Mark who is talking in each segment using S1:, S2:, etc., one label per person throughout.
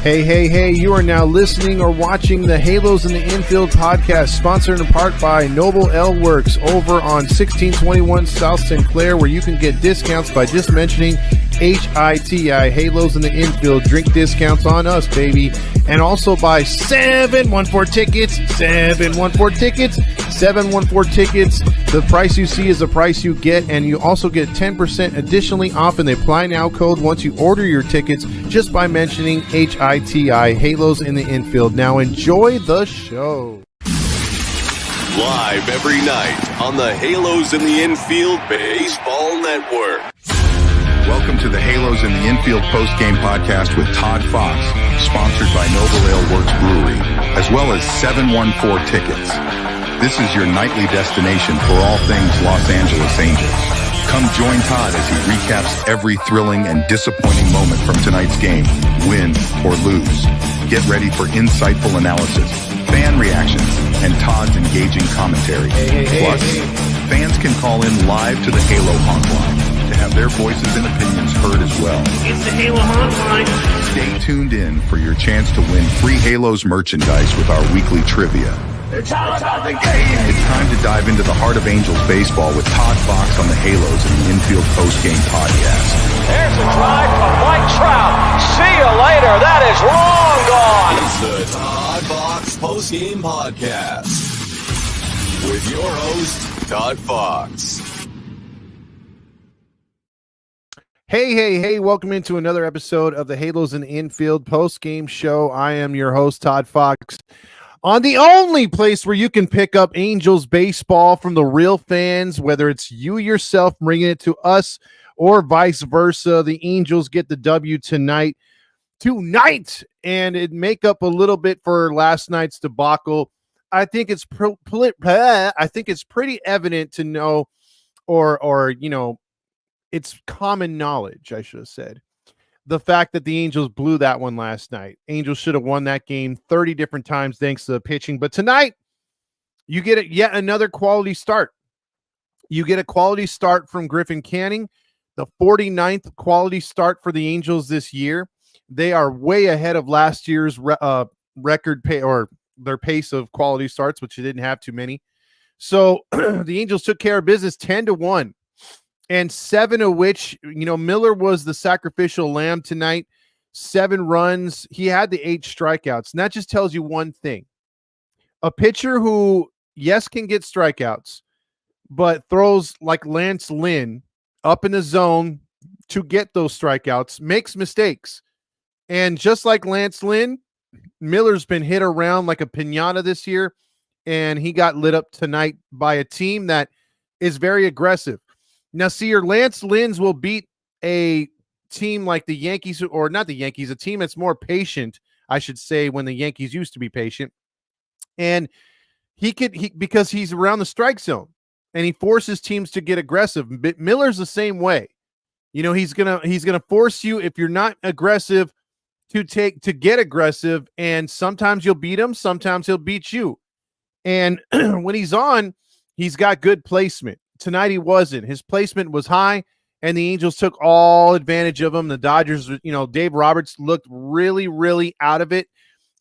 S1: Hey, you are now listening or watching the Halos in the Infield podcast, sponsored in part by Noble L Works over on 1621 South Sinclair, where you can get discounts by just mentioning HITI, Halos in the Infield, drink discounts on us, baby. And also by 714 Tickets. The price you see is the price you get, and you also get 10% additionally off in the Apply Now code once you order your tickets just by mentioning HITI, Halos in the Infield. Now enjoy the show.
S2: Live every night on the Halos in the Infield Baseball Network.
S3: Welcome to the Halos in the Infield post-game podcast with Todd Fox, sponsored by Noble Ale Works Brewery, as well as 714 Tickets. This is your nightly destination for all things Los Angeles Angels. Come join Todd as he recaps every thrilling and disappointing moment from tonight's game, win or lose. Get ready for insightful analysis, fan reactions, and Todd's engaging commentary. Plus, fans can call in live to the Halo hotline to have their voices and opinions heard as well.
S4: It's the Halo hotline.
S3: Stay tuned in for your chance to win free Halos merchandise with our weekly trivia.
S4: It's all about the game.
S3: It's time to dive into the heart of Angels baseball with Todd Fox on the Halos in the Infield postgame podcast.
S5: There's a drive from Mike Trout. See you later. That is long gone.
S2: It's the Todd Fox postgame podcast with your host, Todd Fox.
S1: Hey, welcome into another episode of the Halos in the Infield post-game show. I am your host, Todd Fox, on the only place where you can pick up Angels baseball from the real fans, whether it's you yourself bringing it to us or vice versa. The Angels get the W tonight, and it make up a little bit for last night's debacle. I think it's pretty evident to know, or you know, it's common knowledge, I should have said, the fact that the Angels blew that one last night. Angels should have won that game 30 different times thanks to the pitching. But tonight, you get yet another quality start. You get a quality start from Griffin Canning, the 49th quality start for the Angels this year. They are way ahead of last year's record pay, or their pace of quality starts, which they didn't have too many. So the Angels took care of business 10-1. And 7 of which, Miller was the sacrificial lamb tonight. 7 runs. He had the 8 strikeouts. And that just tells you one thing. A pitcher who, yes, can get strikeouts, but throws like Lance Lynn up in the zone to get those strikeouts, makes mistakes. And just like Lance Lynn, Miller's been hit around like a piñata this year, and he got lit up tonight by a team that is very aggressive. Now, see, your Lance Lynn's will beat a team like the Yankees, or not the Yankees, a team that's more patient, I should say, when the Yankees used to be patient. And because he's around the strike zone and he forces teams to get aggressive. But Miller's the same way. He's gonna force you, if you're not aggressive, to get aggressive, and sometimes you'll beat him, sometimes he'll beat you. And when he's on, he's got good placement. Tonight he wasn't. His placement was high, and the Angels took all advantage of him. The Dodgers, Dave Roberts looked really, really out of it.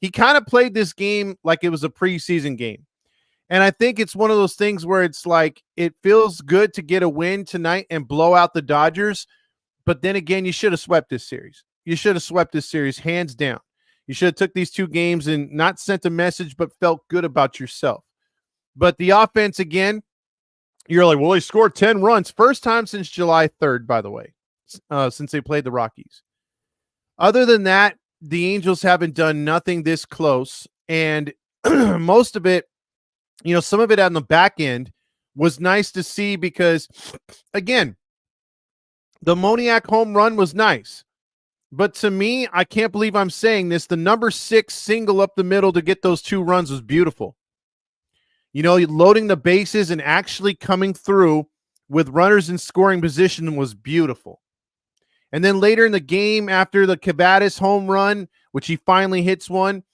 S1: He kind of played this game like it was a preseason game. And I think it's one of those things where it's like, it feels good to get a win tonight and blow out the Dodgers. But then again, you should have swept this series. You should have swept this series hands down. You should have took these 2 games and not sent a message, but felt good about yourself. But the offense, again, you're like, well, they scored 10 runs. First time since July 3rd, by the way, since they played the Rockies. Other than that, the Angels haven't done nothing this close. And most of it, some of it on the back end was nice to see because, again, the Moniak home run was nice. But to me, I can't believe I'm saying this, the number 6 single up the middle to get those 2 runs was beautiful. Loading the bases and actually coming through with runners in scoring position was beautiful. And then later in the game, after the Cavadas home run, which he finally hits one,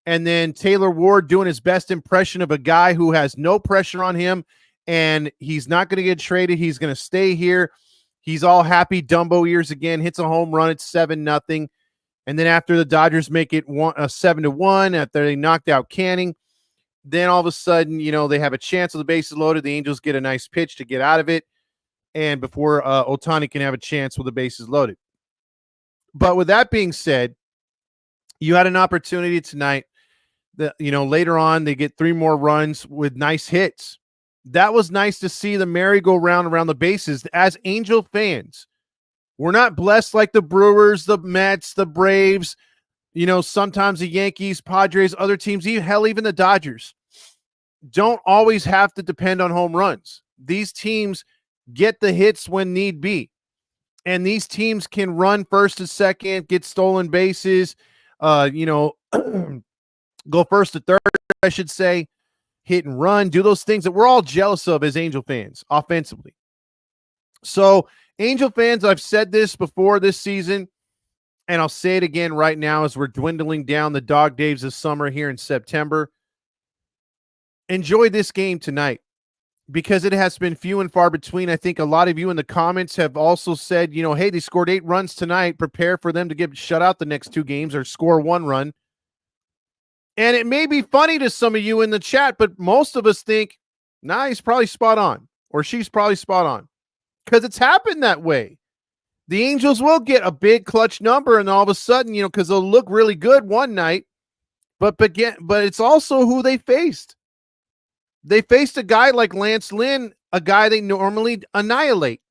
S1: and then Taylor Ward doing his best impression of a guy who has no pressure on him, and he's not going to get traded. He's going to stay here. He's all happy Dumbo ears again, hits a home run. It's 7-0. And then after the Dodgers make it 7-1, after they knocked out Canning, then all of a sudden, they have a chance with the bases loaded. The Angels get a nice pitch to get out of it. And before Ohtani can have a chance with the bases loaded. But with that being said, you had an opportunity tonight that, later on they get 3 more runs with nice hits. That was nice to see the merry-go-round around the bases. As Angel fans, we're not blessed like the Brewers, the Mets, the Braves, sometimes the Yankees, Padres, other teams, even the Dodgers. Don't always have to depend on home runs. These teams get the hits when need be. And these teams can run first to second, get stolen bases, go first to third, I should say, hit and run, do those things that we're all jealous of as Angel fans offensively. So, Angel fans, I've said this before this season, and I'll say it again right now as we're dwindling down the dog days of summer here in September. Enjoy this game tonight because it has been few and far between. I think a lot of you in the comments have also said, hey, they scored 8 runs tonight. Prepare for them to get shut out the next 2 games or score 1 run. And it may be funny to some of you in the chat, but most of us think, nah, he's probably spot on or she's probably spot on. Because it's happened that way. The Angels will get a big clutch number, and all of a sudden, because they'll look really good one night, but it's also who they faced. They faced a guy like Lance Lynn, a guy they normally annihilate.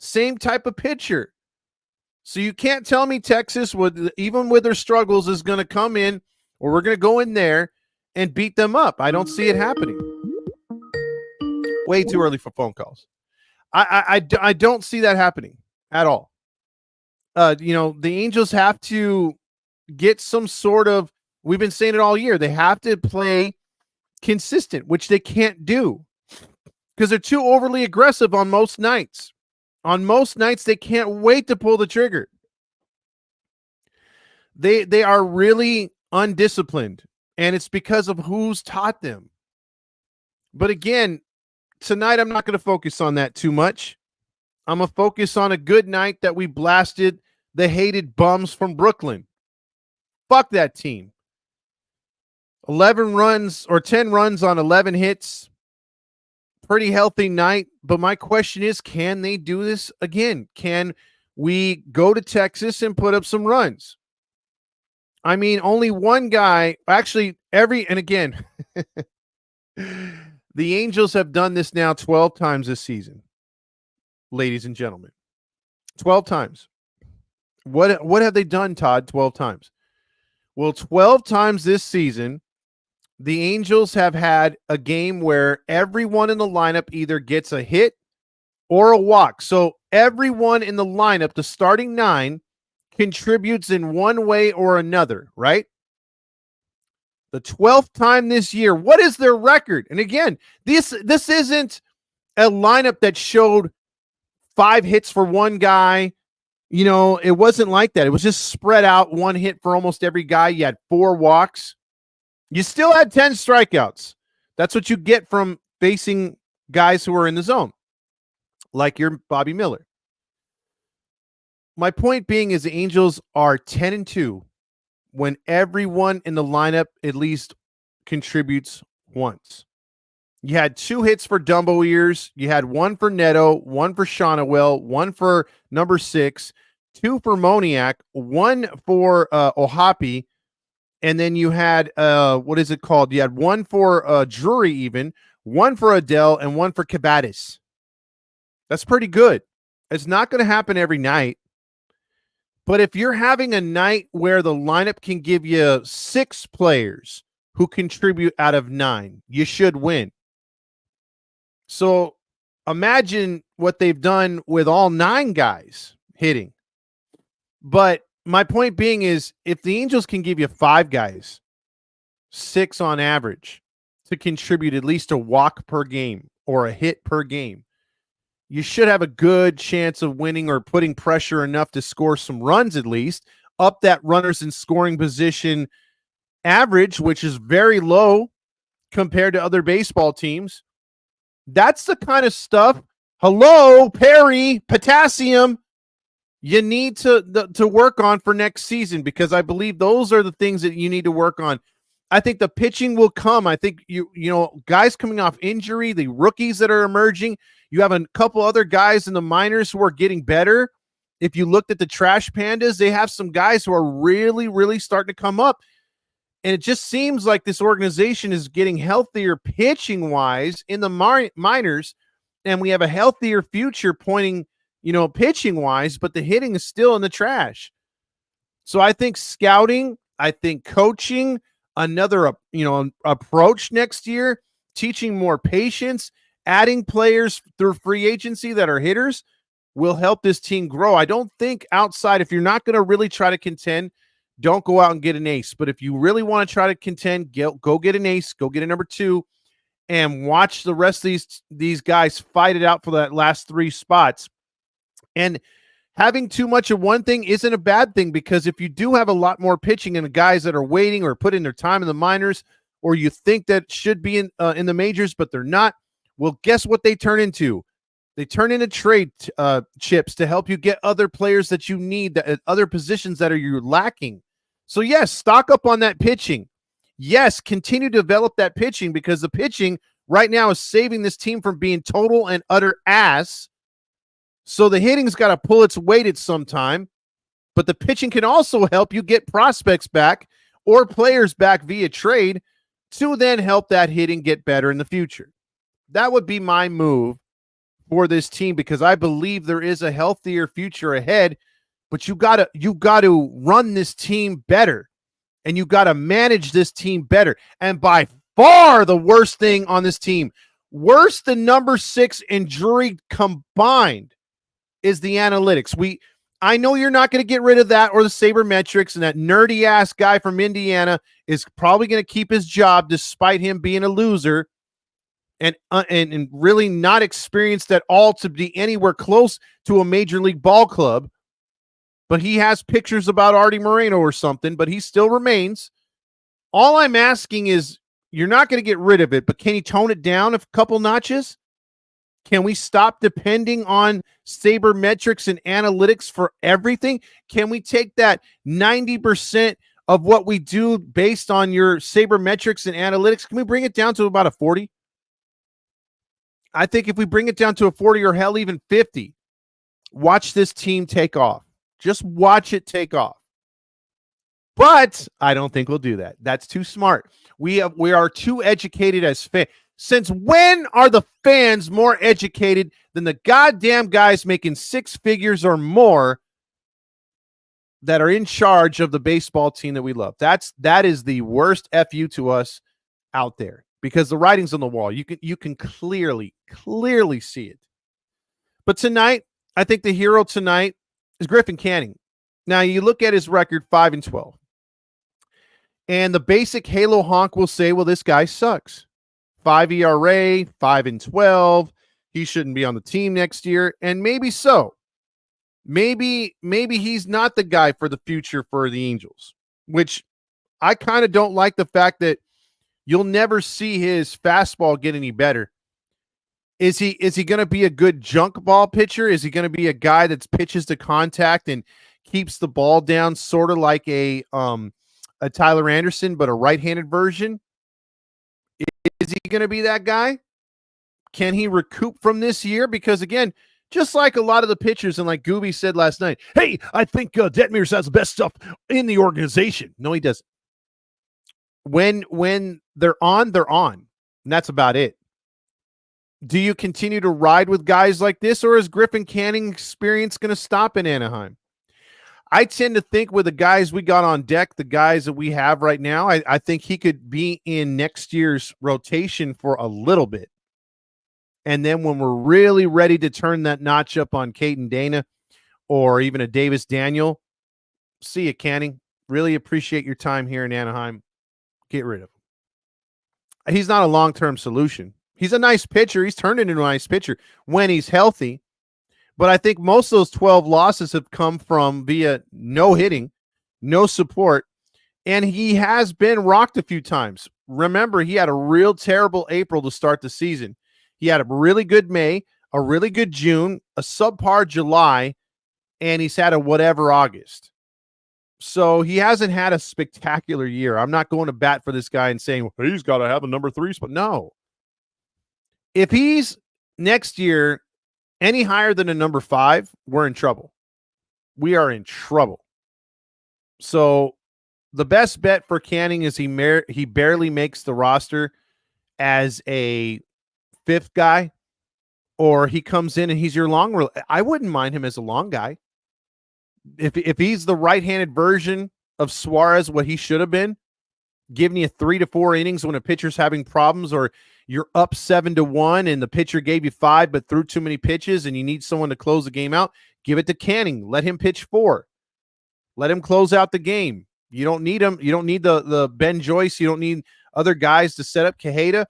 S1: Same type of pitcher. So you can't tell me Texas, even with their struggles, is going to come in, or we're going to go in there and beat them up. I don't see it happening. Way too early for phone calls. I don't see that happening at all. The Angels have to get some sort of, we've been saying it all year, they have to play consistent, which they can't do because they're too overly aggressive on most nights. On most nights, they can't wait to pull the trigger. They are really undisciplined, and it's because of who's taught them. But again, tonight, I'm not going to focus on that too much. I'm going to focus on a good night that we blasted the hated bums from Brooklyn. Fuck that team. 11 runs or 10 runs on 11 hits. Pretty healthy night. But my question is, can they do this again? Can we go to Texas and put up some runs? I mean, only one guy, actually, and again, the Angels have done this now 12 times this season, ladies and gentlemen. 12 times. What have they done, Todd, 12 times? Well, 12 times this season, the Angels have had a game where everyone in the lineup either gets a hit or a walk. So everyone in the lineup, the starting 9, contributes in one way or another, right? The 12th time this year. What is their record? And again, this isn't a lineup that showed 5 hits for one guy. It wasn't like that. It was just spread out, 1 hit for almost every guy. You had 4 walks. You still had 10 strikeouts. That's what you get from facing guys who are in the zone, like your Bobby Miller. My point being is the Angels are 10-2 when everyone in the lineup at least contributes once. You had 2 hits for Dumbo Ears. You had 1 for Neto, 1 for Shonawell, 1 for number 6, 2 for Moniak, 1 for Ohtani, and then you had, what is it called? You had 1 for Drury even, 1 for Adele, and 1 for Cabatis. That's pretty good. It's not going to happen every night. But if you're having a night where the lineup can give you 6 players who contribute out of 9, you should win. So imagine what they've done with all 9 guys hitting. But my point being is if the Angels can give you 5 guys, 6 on average, to contribute at least a walk per game or a hit per game, you should have a good chance of winning or putting pressure enough to score some runs at least, up that runners in scoring position average, which is very low compared to other baseball teams. That's the kind of stuff. Hello, Perry, potassium. you need to work on for next season, because I believe those are the things that you need to work on. I think the pitching will come. I think you know, guys coming off injury, the rookies that are emerging, you have a couple other guys in the minors who are getting better. If you looked at the Trash Pandas, they have some guys who are really, really starting to come up. And it just seems like this organization is getting healthier pitching wise in the minors, and we have a healthier future pointing, you know, pitching wise, but the hitting is still in the trash. So I think scouting, I think coaching, another, you know, approach next year, teaching more patience, adding players through free agency that are hitters will help this team grow. I don't think outside, if you're not going to really try to contend, don't go out and get an ace. But if you really want to try to contend, go get an ace, go get a number 2, and watch the rest of these guys fight it out for that last 3 spots. And having too much of one thing isn't a bad thing, because if you do have a lot more pitching and the guys that are waiting or put in their time in the minors, or you think that should be in the majors, but they're not, well, guess what they turn into? They turn into trade chips to help you get other players that you need, that other positions that are you lacking. So yes, stock up on that pitching. Yes, continue to develop that pitching, because the pitching right now is saving this team from being total and utter ass. So the hitting's got to pull its weight at some time, but the pitching can also help you get prospects back or players back via trade to then help that hitting get better in the future. That would be my move for this team, because I believe there is a healthier future ahead, but you got to run this team better, and you got to manage this team better. And by far the worst thing on this team, worse than number 6 and Drury combined, is the analytics. I know you're not going to get rid of that or the sabermetrics, and that nerdy ass guy from Indiana is probably going to keep his job despite him being a loser and really not experienced at all to be anywhere close to a major league ball club. But he has pictures about Artie Moreno or something, but he still remains. All I'm asking is, you're not going to get rid of it, but can you tone it down a couple notches? Can we stop depending on sabermetrics and analytics for everything? Can we take that 90% of what we do based on your sabermetrics and analytics? Can we bring it down to about a 40? I think if we bring it down to a 40, or hell, even 50, watch this team take off. Just watch it take off. But I don't think we'll do that. That's too smart. We are too educated as fans. Since when are the fans more educated than the goddamn guys making 6 figures or more that are in charge of the baseball team that we love? That is the worst FU to us out there, because the writing's on the wall. You can clearly see it. But tonight, I think the hero tonight is Griffin Canning. Now you look at his record, 5-12. And the basic Halo honk will say, well, this guy sucks. 5 ERA, 5-12. He shouldn't be on the team next year. And maybe so. Maybe he's not the guy for the future for the Angels, which I kind of don't like the fact that you'll never see his fastball get any better. Is he going to be a good junk ball pitcher? Is he going to be a guy that pitches to contact and keeps the ball down, sort of like a Tyler Anderson, but a right-handed version? Is he going to be that guy? Can he recoup from this year? Because again, just like a lot of the pitchers, and like Gooby said last night, hey, I think Detmers has the best stuff in the organization. No, he doesn't. When they're on, and that's about it. Do you continue to ride with guys like this, or is Griffin Canning experience going to stop in Anaheim? I tend to think with the guys we got on deck, the guys that we have right now, I think he could be in next year's rotation for a little bit. And then when we're really ready to turn that notch up on Caden Dana or even a Davis Daniel, see you, Canning. Really appreciate your time here in Anaheim. Get rid of him. He's not a long-term solution. He's a nice pitcher. He's turned into a nice pitcher when he's healthy. But I think most of those 12 losses have come from via no hitting, no support, and he has been rocked a few times. Remember, he had a real terrible April to start the season. He had a really good May, a really good June, a subpar July, and he's had a whatever August. So he hasn't had a spectacular year. I'm not going to bat for this guy and saying, well, he's got to have a number 3 spot. No. If he's next year any higher than a number 5, we're in trouble. We are in trouble. So the best bet for Canning is he barely makes the roster as a 5th guy, or he comes in and he's your long. I wouldn't mind him as a long guy. If he's the right-handed version of Suarez, what he should have been, giving you 3 to 4 innings when a pitcher's having problems, or you're up 7-1 and the pitcher gave you 5 but threw too many pitches and you need someone to close the game out, give it to Canning. Let him pitch 4. Let him close out the game. You don't need him. You don't need the Ben Joyce. You don't need other guys to set up Quijada.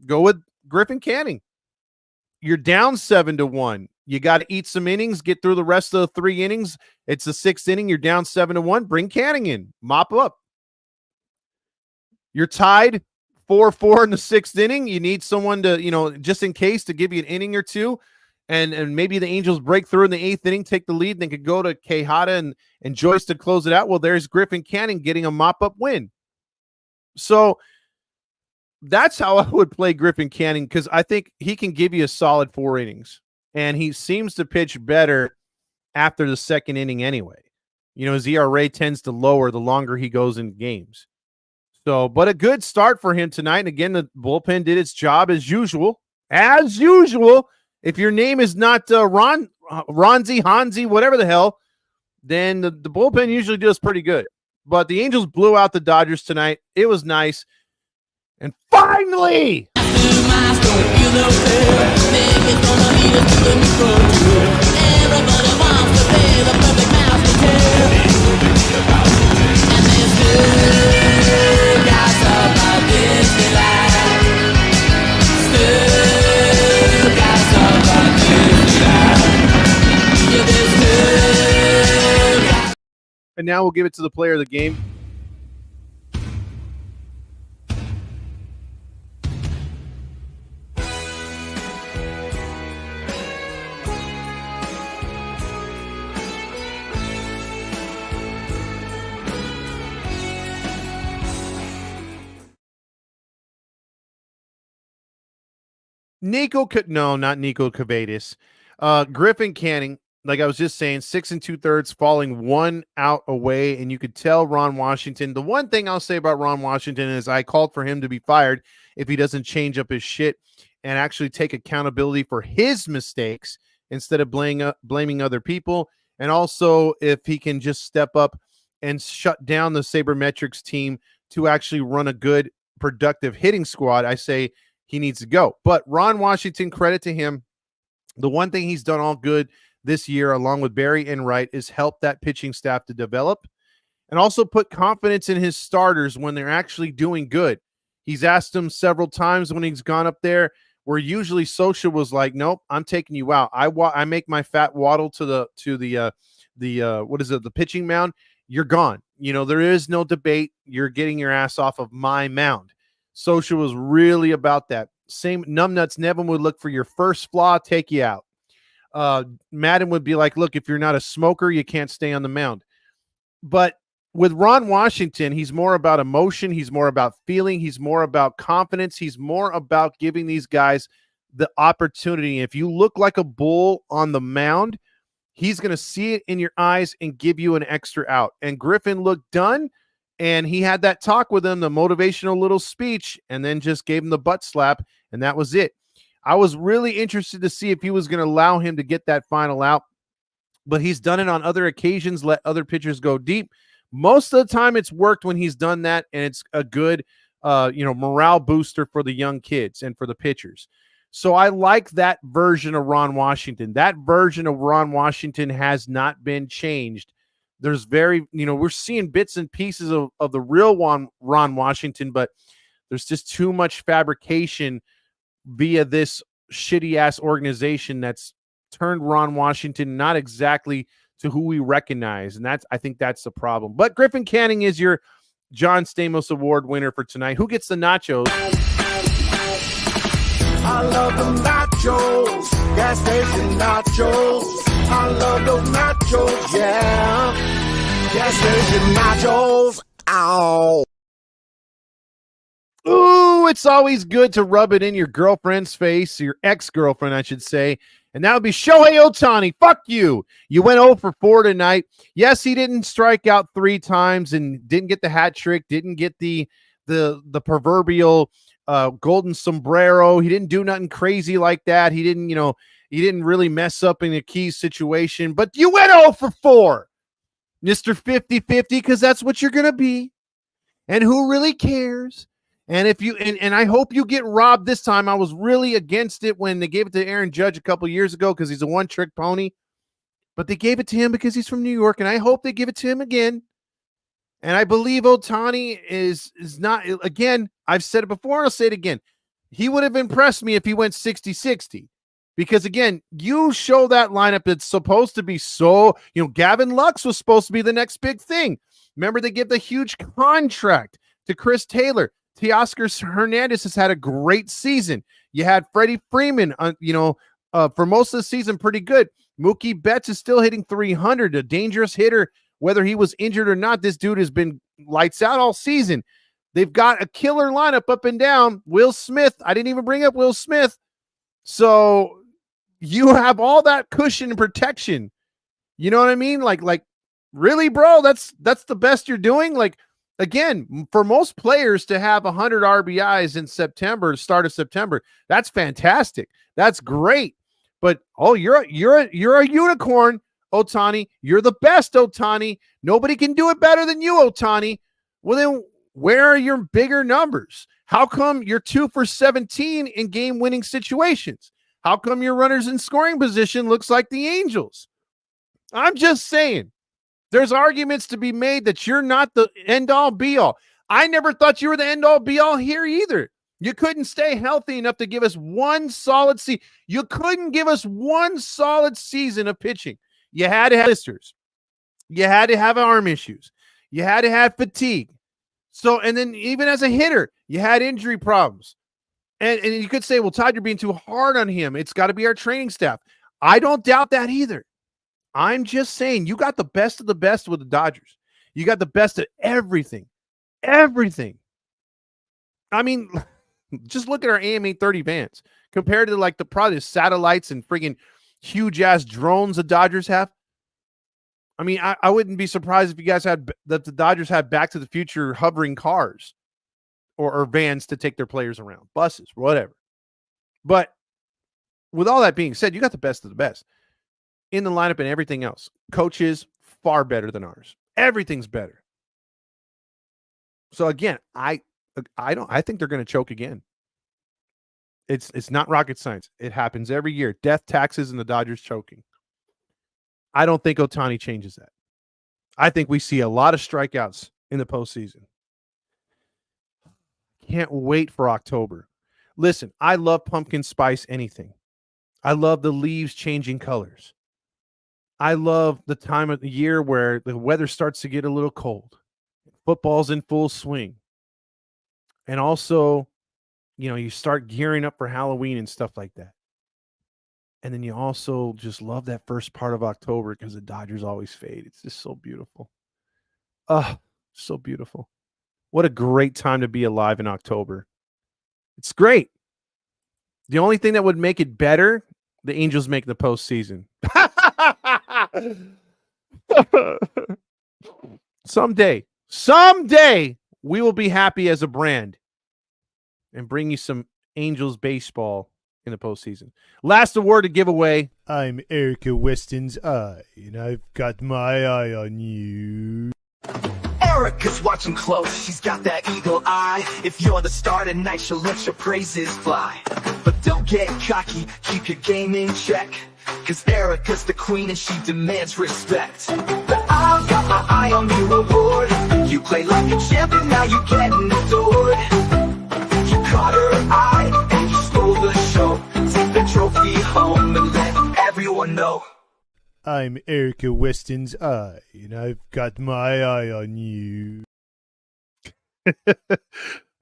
S1: Go with Griffin Canning. You're down 7-1. You got to eat some innings, get through the rest of the 3 innings. It's the 6th inning. You're down 7-1. Bring Canning in. Mop up. You're tied 4-4 in the 6th inning. You need someone to, just in case, to give you an inning or two. And maybe the Angels break through in the 8th inning, take the lead, and they could go to Quijada and Joyce to close it out. Well, there's Griffin Canning getting a mop-up win. So that's how I would play Griffin Canning, because I think he can give you a solid 4 innings. And he seems to pitch better after the 2nd inning anyway. His ERA tends to lower the longer he goes in games. So, but a good start for him tonight. And again, the bullpen did its job as usual. As usual. If your name is not Ronzi, Hanzi, whatever the hell, then the bullpen usually does pretty good. But the Angels blew out the Dodgers tonight. It was nice. And finally, and now we'll give it to the player of the game. Not Nico Cavadis. Griffin Canning, like I was just saying, 6 2/3, falling 1 out away, and you could tell Ron Washington. The one thing I'll say about Ron Washington is I called for him to be fired if he doesn't change up his shit and actually take accountability for his mistakes instead of blaming other people. And also if he can just step up and shut down the Sabermetrics team to actually run a good, productive hitting squad, I say he needs to go. But Ron Washington, credit to him. The one thing he's done all good this year, along with Barry and Wright, is help that pitching staff to develop and also put confidence in his starters when they're actually doing good. He's asked them several times when he's gone up there, where usually Socha was like, "Nope, I'm taking you out. I make my fat waddle to the pitching mound. You're gone. There is no debate. You're getting your ass off of my mound." Socha was really about that. Same numbnuts. Nevin would look for your first flaw, take you out. Madden would be like, "Look, if you're not a smoker, you can't stay on the mound." But with Ron Washington, he's more about emotion. He's more about feeling. He's more about confidence. He's more about giving these guys the opportunity. If you look like a bull on the mound, he's going to see it in your eyes and give you an extra out. And Griffin looked done, and he had that talk with him, the motivational little speech, and then just gave him the butt slap, and that was it. I was really interested to see if he was going to allow him to get that final out, but he's done it on other occasions, let other pitchers go deep. Most of the time it's worked when he's done that, and it's a good morale booster for the young kids and for the pitchers. So I like that version of Ron Washington. That version of Ron Washington has not been changed. There's we're seeing bits and pieces of the real Ron Washington, but there's just too much fabrication via this shitty-ass organization that's turned Ron Washington not exactly to who we recognize, and I think that's the problem. But Griffin Canning is your John Stamos Award winner for tonight. Who gets the nachos?
S6: I love the nachos, gas station nachos.
S4: I love those nachos, yeah. Yes, there's your nachos. Ow.
S1: Ooh, it's always good to rub it in your girlfriend's face, your ex-girlfriend, I should say. And that would be Shohei Ohtani. Fuck you. You went 0 for 4 tonight. Yes, he didn't strike out 3 times and didn't get the hat trick, didn't get the proverbial golden sombrero. He didn't do nothing crazy like that. He didn't, he didn't really mess up in a key situation. But you went 0 for 4, Mr. 50-50, because that's what you're going to be. And who really cares? And if you and I hope you get robbed this time. I was really against it when they gave it to Aaron Judge a couple years ago because he's a one-trick pony. But they gave it to him because he's from New York, and I hope they give it to him again. And I believe Ohtani is not, again, I've said it before, and I'll say it again. He would have impressed me if he went 60-60. Because, again, you show that lineup that's supposed to be so, Gavin Lux was supposed to be the next big thing. Remember, they give the huge contract to Chris Taylor. Teoscar Hernandez has had a great season. You had Freddie Freeman, for most of the season, pretty good. Mookie Betts is still hitting 300, a dangerous hitter. Whether he was injured or not, this dude has been lights out all season. They've got a killer lineup up and down. Will Smith, I didn't even bring up Will Smith. So you have all that cushion and protection. You know what I mean? Like, really, bro? That's the best you're doing? Like, again, for most players to have 100 RBIs in September, start of September, that's fantastic. That's great. But you're a unicorn, Ohtani. You're the best, Ohtani. Nobody can do it better than you, Ohtani. Well, then where are your bigger numbers? How come you're 2 for 17 in game-winning situations? How come your runners in scoring position looks like the Angels? I'm just saying. There's arguments to be made that you're not the end-all, be-all. I never thought you were the end-all, be-all here either. You couldn't stay healthy enough to give us one solid season. You couldn't give us one solid season of pitching. You had to have blisters. You had to have arm issues. You had to have fatigue. So, and then even as a hitter, you had injury problems. And you could say, well, Todd, you're being too hard on him. It's got to be our training staff. I don't doubt that either. I'm just saying you got the best of the best with the Dodgers. You got the best of everything. Everything. I mean, just look at our AM-830 vans compared to probably the satellites and friggin' huge-ass drones the Dodgers have. I mean, I wouldn't be surprised if you guys had that the Dodgers had Back to the Future hovering cars or vans to take their players around, buses, whatever. But with all that being said, you got the best of the best in the lineup and everything else. Coaches, far better than ours. Everything's better. So again, I think they're going to choke again. It's not rocket science. It happens every year. Death, taxes, and the Dodgers choking. I don't think Ohtani changes that. I think we see a lot of strikeouts in the postseason. Can't wait for October. Listen, I love pumpkin spice anything. I love the leaves changing colors. I love the time of the year where the weather starts to get a little cold. Football's in full swing. And also, you start gearing up for Halloween and stuff like that. And then you also just love that first part of October because the Dodgers always fade. It's just so beautiful. So beautiful. What a great time to be alive in October. It's great. The only thing that would make it better, the Angels make the postseason. Someday, we will be happy as a brand and bring you some Angels baseball in the postseason. Last award to give away.
S6: I'm Erica Weston's eye, and I've got my eye on you.
S7: Erica's watching close, she's got that eagle eye. If you're the star tonight, she'll let your praises fly. But don't get cocky, keep your game in check, cause Erica's the queen and she demands respect. But I've got my eye on you award. You play like a champion, now you're getting adored. You caught her eye and you stole the show. Take the trophy home and let everyone know.
S6: I'm Erica Weston's eye, and I've got my eye on you.
S1: That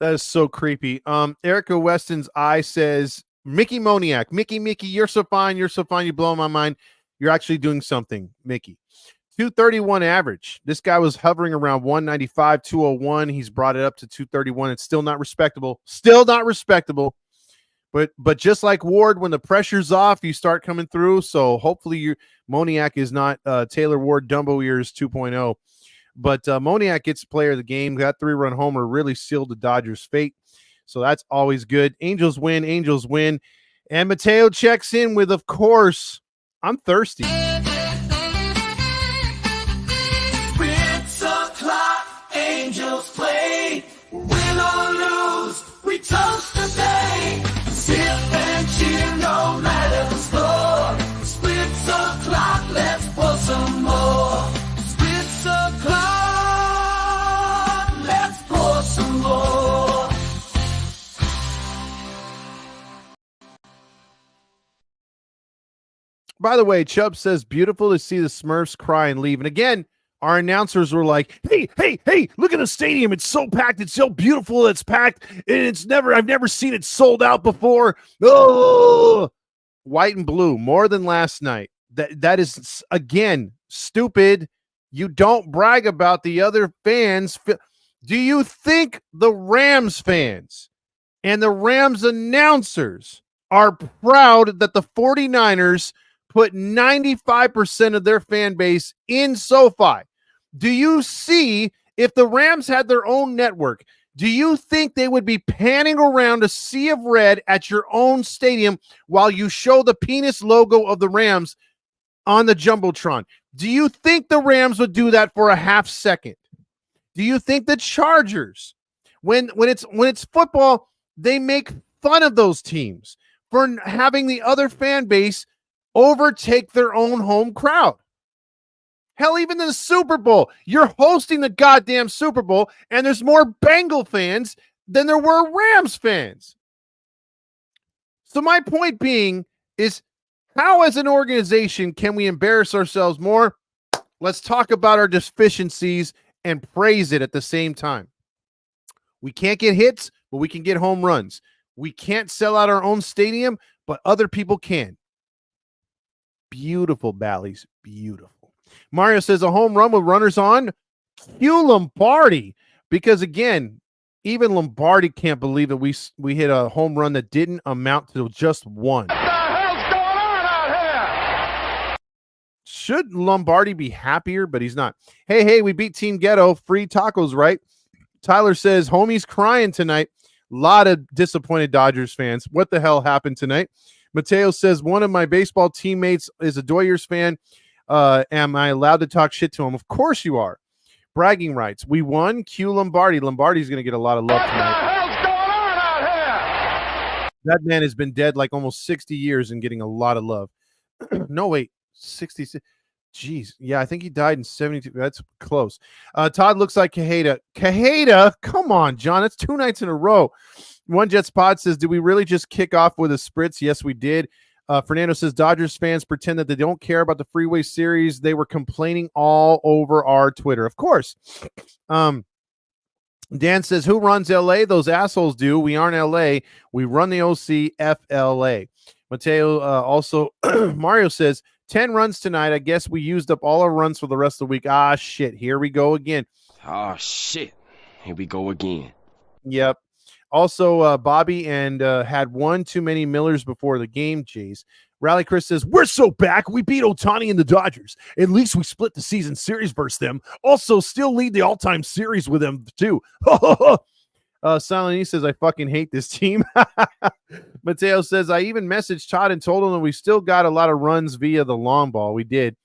S1: is so creepy. Erica Weston's eye says, Mickey Moniak. Mickey, you're so fine. You're so fine. You blow my mind. You're actually doing something, Mickey. 231 average. This guy was hovering around 195, 201. He's brought it up to 231. It's still not respectable. Still not respectable. But just like Ward, when the pressure's off, you start coming through. So hopefully Moniak is not Taylor Ward Dumbo Ears 2.0. But Moniak gets player of the game. That 3-run homer really sealed the Dodgers' fate. So that's always good. Angels win. Angels win. And Mateo checks in with, of course, I'm thirsty.
S7: It's o'clock, Angels play. Win or lose, we toast the day. Sip and cheer no matter the score. Splits o'clock, let's pour some more. Splits o'clock, let's pour some more.
S1: By the way, Chubb says, beautiful to see the Smurfs cry and leave. And again, our announcers were like, hey, look at the stadium. It's so packed. It's so beautiful. It's packed. And I've never seen it sold out before. Oh, white and blue, more than last night. That is, again, stupid. You don't brag about the other fans. Do you think the Rams fans and the Rams announcers are proud that the 49ers put 95% of their fan base in SoFi? Do you see, if the Rams had their own network, do you think they would be panning around a sea of red at your own stadium while you show the penis logo of the Rams on the Jumbotron? Do you think the Rams would do that for a half second? Do you think the Chargers, when it's football, they make fun of those teams for having the other fan base overtake their own home crowd? Hell, even in the Super Bowl, you're hosting the goddamn Super Bowl, and there's more Bengal fans than there were Rams fans. So my point being is, how as an organization can we embarrass ourselves more? Let's talk about our deficiencies and praise it at the same time. We can't get hits, but we can get home runs. We can't sell out our own stadium, but other people can. Beautiful, Bally's. Beautiful. Mario says a home run with runners on. Cue Lombardi. Because, again, even Lombardi can't believe that we hit a home run that didn't amount to just one.
S5: What the hell's going on out here?
S1: Should Lombardi be happier? But he's not. Hey, we beat Team Ghetto. Free tacos, right? Tyler says, homie's crying tonight. A lot of disappointed Dodgers fans. What the hell happened tonight? Mateo says, one of my baseball teammates is a Doyers fan. Am I allowed to talk shit to him? Of course you are. Bragging rights. We won. Cue Lombardi. Lombardi's going to get a lot of love tonight.
S5: What the hell's going on out here?
S1: That man has been dead like almost 60 years and getting a lot of love. No, wait. 66. Jeez. Yeah, I think he died in 72. That's close. Todd looks like Cajeda. Cajeda? Come on, John. That's 2 nights in a row. One Jets Pod says, did we really just kick off with a spritz? Yes, we did. Fernando says, Dodgers fans pretend that they don't care about the Freeway Series. They were complaining all over our Twitter. Of course. Dan says, who runs LA? Those assholes do. We aren't LA. We run the OC FLA. Mateo also, Mario says, 10 runs tonight. I guess we used up all our runs for the rest of the week. Ah, shit. Here we go again.
S8: Oh, shit. Here we go again.
S1: Yep. Also, Bobby and had one too many Millers before the game. Jeez. Rally Chris says, we're so back. We beat Ohtani and the Dodgers. At least we split the season series versus them. Also, still lead the all-time series with them, too. Silent E says, I fucking hate this team. Mateo says, I even messaged Todd and told him that we still got a lot of runs via the long ball. We did.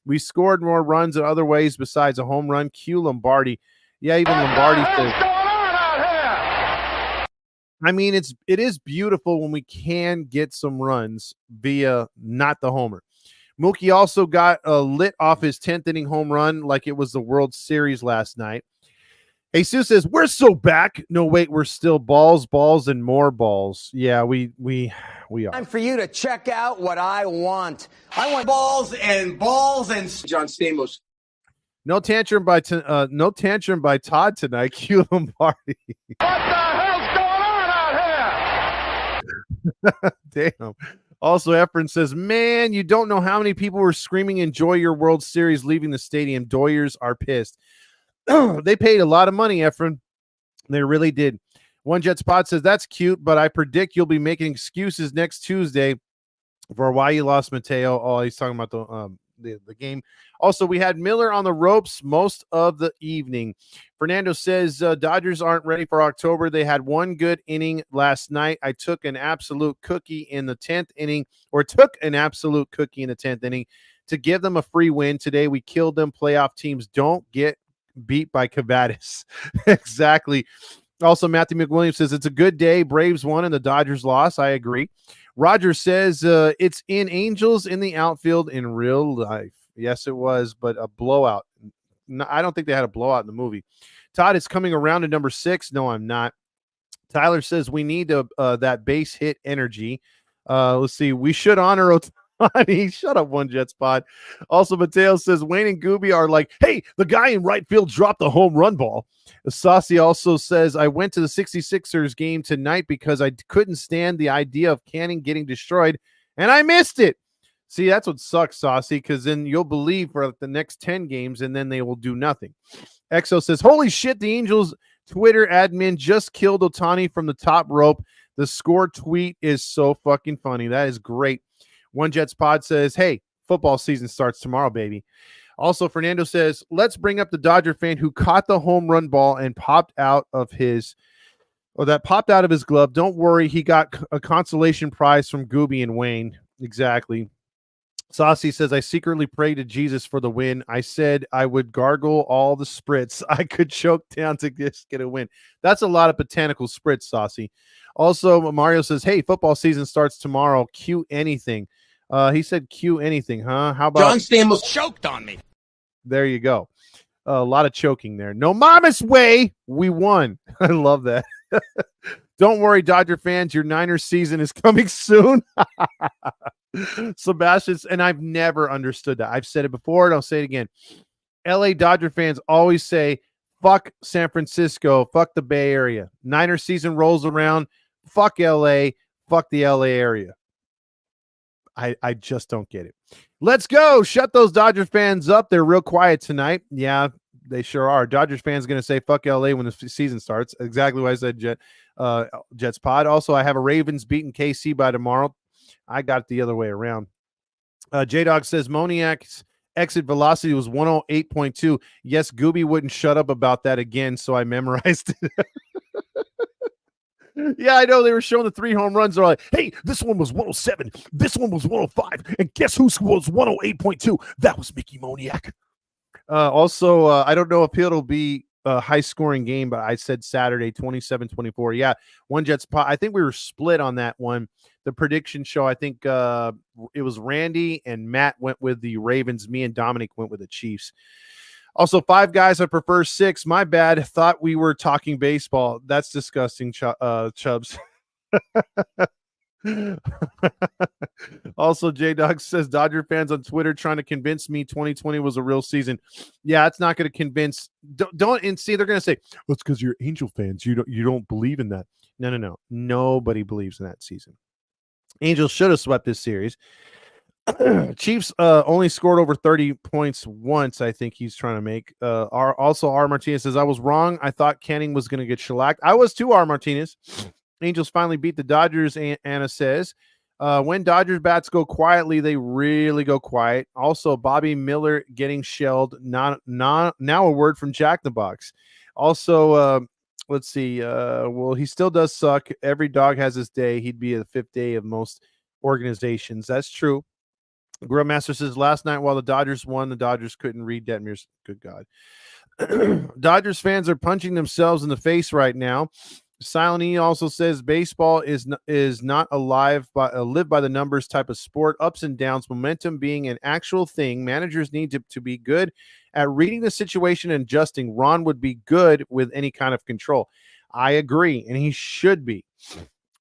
S1: We scored more runs in other ways besides a home run. Cue Lombardi. Yeah, even Lombardi says, I mean, it is beautiful when we can get some runs via not the homer. Mookie also got lit off his 10th inning home run like it was the World Series last night. Jesus says, we're so back. No, wait, we're still balls, and more balls. Yeah, we are.
S4: Time for you to check out what I want. I want balls and John Stamos.
S1: No tantrum by Todd tonight. Cue Lombardi.
S5: What the hell's going on out here?
S1: Damn. Also, Efren says, man, you don't know how many people were screaming, enjoy your World Series, leaving the stadium. Doyers are pissed. They paid a lot of money, Efren. They really did. One Jet Spot says, that's cute, but I predict you'll be making excuses next Tuesday for why you lost Mateo. Oh, he's talking about the game. Also, we had Miller on the ropes most of the evening. Fernando says Dodgers aren't ready for October. They had one good inning last night. I took an absolute cookie in the 10th inning, or took an absolute cookie in the 10th inning to give them a free win. Today, we killed them. Playoff teams don't get beat by Cavadas. Exactly. Also, Matthew McWilliams says it's a good day. Braves won and the Dodgers lost. I agree. Roger says it's in Angels in the outfield in real life. Yes, it was, but a blowout. No, I don't think they had a blowout in the movie. Todd is coming around to number 6. No, I'm not. Tyler says we need that base hit energy. Let's see. We should honor Ohtani. Shut up, One Jet Spot. Also, Mateo says Wayne and Gooby are like, hey, the guy in right field dropped the home run ball. Saucy also says, I went to the 66ers game tonight because I couldn't stand the idea of Canning getting destroyed, and I missed it. See, that's what sucks, Saucy, because then you'll believe for the next 10 games, and then they will do nothing. Exo says, holy shit, the Angels Twitter admin just killed Ohtani from the top rope. The score tweet is so fucking funny. That is great. One Jets Pod says, hey, football season starts tomorrow, baby. Also, Fernando says, let's bring up the Dodger fan who caught the home run ball and popped out of his glove. Don't worry, he got a consolation prize from Gooby and Wayne. Exactly. Saucy says, I secretly prayed to Jesus for the win. I said I would gargle all the spritz I could choke down to just get a win. That's a lot of botanical spritz, Saucy. Also, Mario says, hey, football season starts tomorrow. Cue anything. He said cue anything, huh? How about
S4: John Stamos choked on me.
S1: There you go. A lot of choking there. No mama's way. We won. I love that. Don't worry, Dodger fans. Your Niners season is coming soon. Sebastian, and I've never understood that. I've said it before, and I'll say it again. LA Dodger fans always say, fuck San Francisco, fuck the Bay Area. Niner season rolls around, fuck LA, fuck the LA area. I just don't get it. Let's go. Shut those Dodgers fans up. They're real quiet tonight. Yeah, they sure are. Dodgers fans going to say fuck LA when the season starts. Exactly what I said, Jets Pod. Also, I have a Ravens beating KC by tomorrow. I got it the other way around. J-Dog says Moniak's exit velocity was 108.2. Yes, Gooby wouldn't shut up about that again, so I memorized it. Yeah, I know. They were showing the 3 home runs. They're like, hey, this one was 107. This one was 105. And guess who was 108.2? That was Mickey Moniak. Also, I don't know if it'll be a high-scoring game, but I said Saturday, 27-24. Yeah, One Jets. I think we were split on that one. The prediction show, I think it was Randy and Matt went with the Ravens. Me and Dominic went with the Chiefs. Also, 5 guys, I prefer 6. My bad. Thought we were talking baseball. That's disgusting, Chubbs. Also, J-Dog says Dodger fans on Twitter trying to convince me 2020 was a real season. Yeah, it's not going to convince. Don't and see, they're going to say, well, it's because you're Angel fans. You don't believe in that. No. Nobody believes in that season. Angels should have swept this series. Chiefs only scored over 30 points once, I think he's trying to make. R. Martinez says, I was wrong. I thought Canning was going to get shellacked. I was too, R. Martinez. Angels finally beat the Dodgers, Anna says. When Dodgers bats go quietly, they really go quiet. Also, Bobby Miller getting shelled. Now a word from Jack the Box. Also, let's see. Well, he still does suck. Every dog has his day. He'd be the 5th day of most organizations. That's true. Grillmaster says last night while the Dodgers won, the Dodgers couldn't read Detmer's. Good God. Dodgers fans are punching themselves in the face right now. Silent E also says baseball is not live by the numbers type of sport. Ups and downs, momentum being an actual thing. Managers need to be good at reading the situation and adjusting. Ron would be good with any kind of control. I agree, and he should be.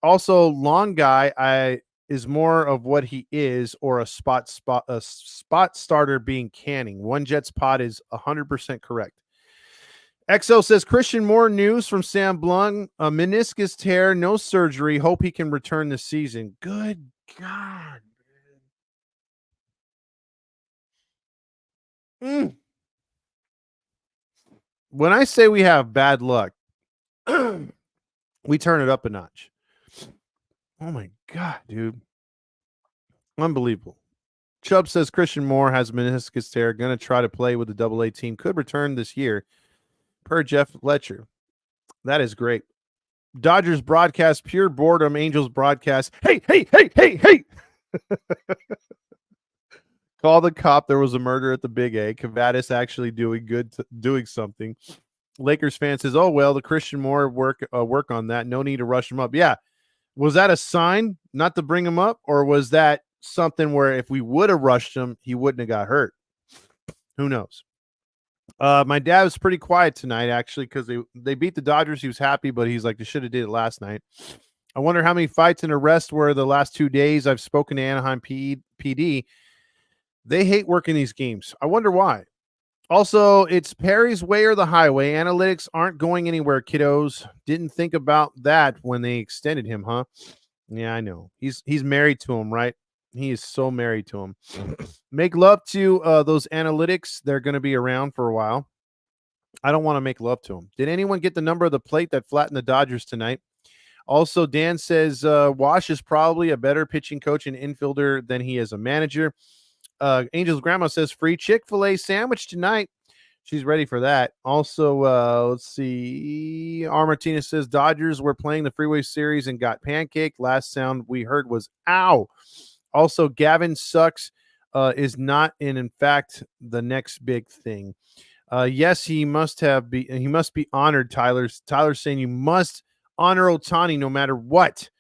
S1: Also, long guy is more of what he is, or a spot starter being Canning. One Jets Pod is 100% correct. XO says Christian Moore news from Sam Blung. A meniscus tear, no surgery. Hope he can return this season. Good God, man. When I say we have bad luck, we turn it up a notch. Oh my God, dude. Unbelievable. Chubb says Christian Moore has meniscus tear, going to try to play with the Double-A team, could return this year, per Jeff Letcher. That is great. Dodgers broadcast, pure boredom. Angels broadcast, hey, hey, hey, hey, hey. Call the cop. There was a murder at the Big A. Cavadas actually doing something. Lakers fan says, oh, well, the Christian Moore work on that. No need to rush him up. Yeah. Was that a sign not to bring him up, or was that something where if we would have rushed him, he wouldn't have got hurt? Who knows? My dad was pretty quiet tonight, actually, because they beat the Dodgers. He was happy, but he's like, they should have did it last night. I wonder how many fights and arrests were the last 2 days. I've spoken to Anaheim PD. They hate working these games. I wonder why. Also, it's Perry's way or the highway. Analytics aren't going anywhere, kiddos. Didn't think about that when they extended him, huh? Yeah, I know. He's married to him, right? He is so married to him. Make love to those analytics. They're going to be around for a while. I don't want to make love to them. Did anyone get the number of the plate that flattened the Dodgers tonight? Also, Dan says Wash is probably a better pitching coach and infielder than he is a manager. Angel's grandma says free Chick-fil-A sandwich tonight. She's ready for that. Also, let's see. R. Martinez says Dodgers were playing the Freeway Series and got pancaked. Last sound we heard was ow. Also, Gavin sucks is not in fact the next big thing. Yes, he must be honored, Tyler. Tyler's saying you must honor Ohtani no matter what.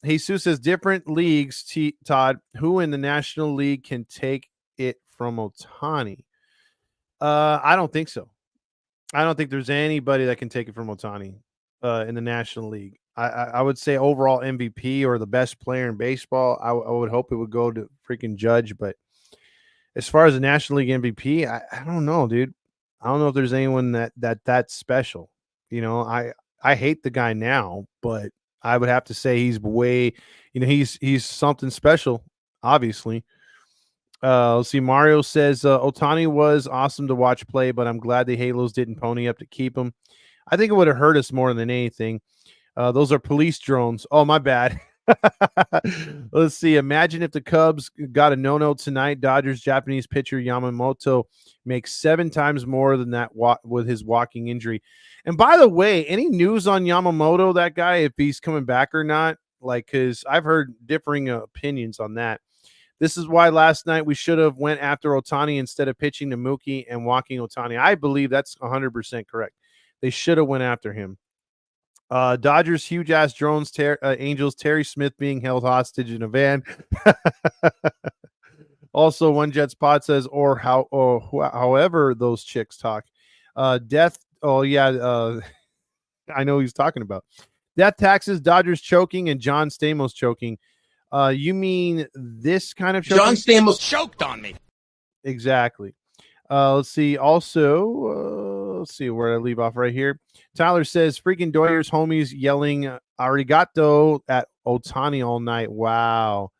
S1: Jesus says different leagues, Todd. Who in the National League can take it from Ohtani? I don't think so. I don't think there's anybody that can take it from Ohtani in the National League. I would say overall MVP or the best player in baseball. I would hope it would go to freaking Judge, but as far as the National League MVP, I don't know, dude. I don't know if there's anyone that's special. You know, I hate the guy now, but I would have to say he's way, he's something special, obviously. Let's see. Mario says Ohtani was awesome to watch play, but I'm glad the Halos didn't pony up to keep him. I think it would have hurt us more than anything. Those are police drones. Oh, my bad. Let's see. Imagine if the Cubs got a no-no tonight. Dodgers Japanese pitcher Yamamoto makes 7 times more than that with his walking injury. And by the way, any news on Yamamoto, that guy, if he's coming back or not? Like, because I've heard differing opinions on that. This is why last night we should have went after Ohtani instead of pitching to Mookie and walking Ohtani. I believe that's 100% correct. They should have went after him. Dodgers huge ass drones. Angels Terry Smith being held hostage in a van. Also, one Jets pod says, however those chicks talk. Death. Oh yeah. I know he's talking about death taxes. Dodgers choking and John Stamos choking. You mean this kind of choking?
S4: John Stamos choked on me.
S1: Exactly. Let's see. Also, let's see where I leave off right here. Tyler says, freaking Doyers homies yelling arigato at Ohtani all night. Wow.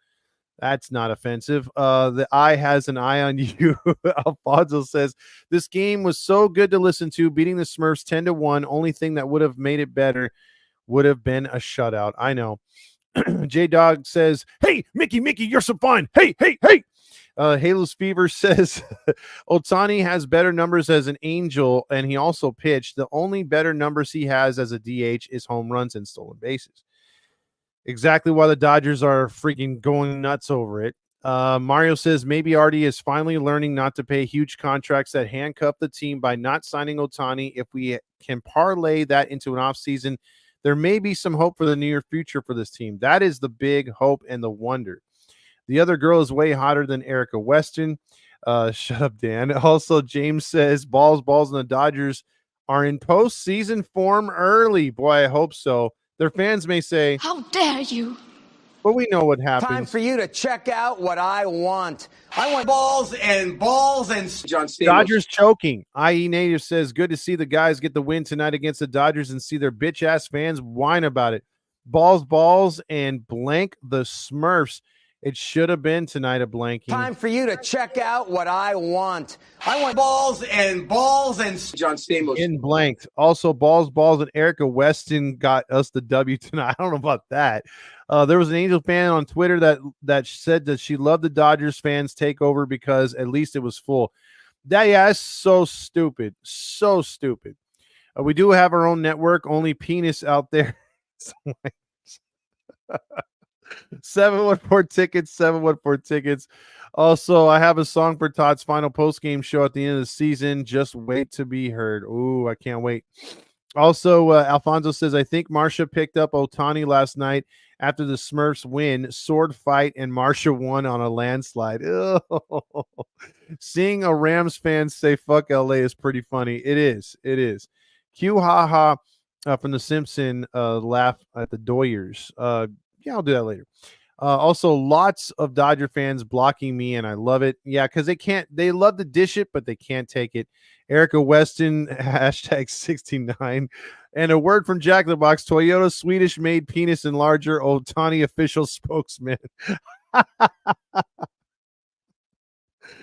S1: That's not offensive. The eye has an eye on you. Alfonso says, this game was so good to listen to. Beating the Smurfs 10-1. Only thing that would have made it better would have been a shutout. I know. J-Dog says, hey, Mickey, you're so fun. Hey. Halos Fever says Ohtani has better numbers as an Angel, and he also pitched. The only better numbers he has as a DH is home runs and stolen bases. Exactly why the Dodgers are freaking going nuts over it. Mario says maybe Artie is finally learning not to pay huge contracts that handcuff the team by not signing Ohtani. If we can parlay that into an offseason, there may be some hope for the near future for this team. That is the big hope and the wonder. The other girl is way hotter than Erica Weston. Shut up, Dan. Also, James says balls, and the Dodgers are in postseason form early. Boy, I hope so. Their fans may say,
S9: how dare you?
S1: But we know what happens.
S4: Time for you to check out what I want. I want balls and John Stamos.
S1: Dodgers choking. IE Native says, good to see the guys get the win tonight against the Dodgers and see their bitch-ass fans whine about it. balls, and blank the Smurfs. It should have been tonight a blanking.
S4: Time for you to check out what I want. I want balls and John Stamos.
S1: In blanked. Also, balls, and Erica Weston got us the W tonight. I don't know about that. There was an Angels fan on Twitter that said that she loved the Dodgers fans takeover because at least it was full. That's so stupid. So stupid. We do have our own network, only penis out there. 714 tickets, 714 tickets. Also, I have a song for Todd's final post-game show at the end of the season. Just wait to be heard. Ooh, I can't wait. Also, Alfonso says, I think Marsha picked up Ohtani last night after the Smurfs win, sword fight, and Marsha won on a landslide. Ugh. Seeing a Rams fan say fuck LA is pretty funny. It is. Q haha from The Simpsons laugh at the Doyers. Yeah, I'll do that later. Also, lots of Dodger fans blocking me, and I love it. Yeah, because they love to dish it, but they can't take it. Erica Weston, hashtag 69. And a word from Jack in the Box, Toyota Swedish made penis enlarger, Ohtani official spokesman.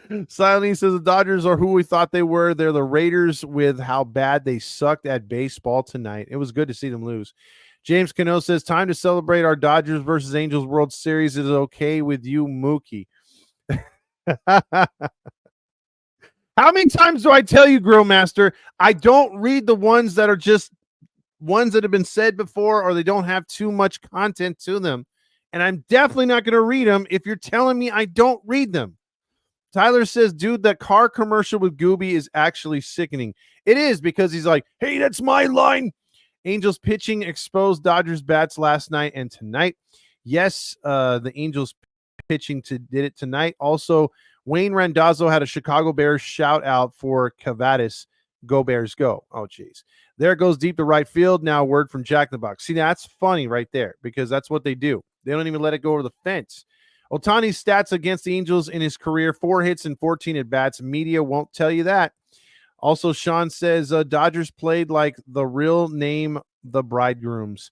S1: Silene says the Dodgers are who we thought they were. They're the Raiders with how bad they sucked at baseball tonight. It was good to see them lose. James Cano says, time to celebrate our Dodgers versus Angels World Series. Is okay with you, Mookie? How many times do I tell you, Grill Master? I don't read the ones that are just ones that have been said before or they don't have too much content to them. And I'm definitely not going to read them if you're telling me I don't read them. Tyler says, dude, that car commercial with Gooby is actually sickening. It is because he's like, hey, that's my line. Angels pitching exposed Dodgers bats last night and tonight. Yes, the Angels pitching did it tonight. Also, Wayne Randazzo had a Chicago Bears shout out for Cavadas. Go Bears, go. Oh, geez. There goes deep to right field. Now a word from Jack in the Box. See, that's funny right there because that's what they do. They don't even let it go over the fence. Ohtani's stats against the Angels in his career, 4 hits and 14 at-bats. Media won't tell you that. Also, Sean says Dodgers played like the real name, the Bridegrooms.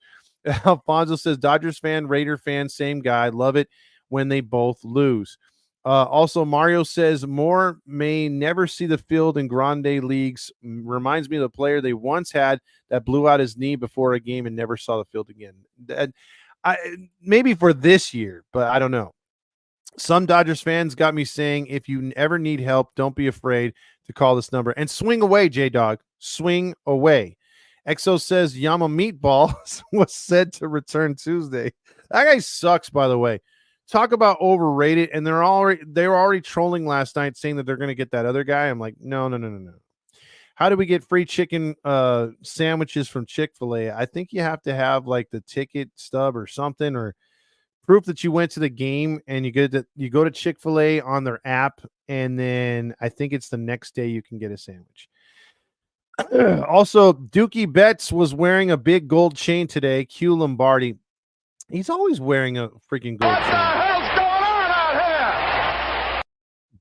S1: Alfonso says Dodgers fan, Raider fan, same guy. Love it when they both lose. Also, Mario says Moore may never see the field in Grande Leagues. Reminds me of the player they once had that blew out his knee before a game and never saw the field again. Maybe for this year, but I don't know. Some Dodgers fans got me saying, if you ever need help, don't be afraid to call this number. And swing away, J-Dog. Swing away. Exo says Yama Meatballs was said to return Tuesday. That guy sucks, by the way. Talk about overrated. And they were already trolling last night saying that they're going to get that other guy. I'm like, no. How do we get free chicken sandwiches from Chick-fil-A? I think you have to have like the ticket stub or something, or proof that you went to the game, and you go to Chick-fil-A on their app, and then I think it's the next day you can get a sandwich. Also, Dookie Betts was wearing a big gold chain today. Q Lombardi. He's always wearing a freaking gold chain. What the hell's going on out here?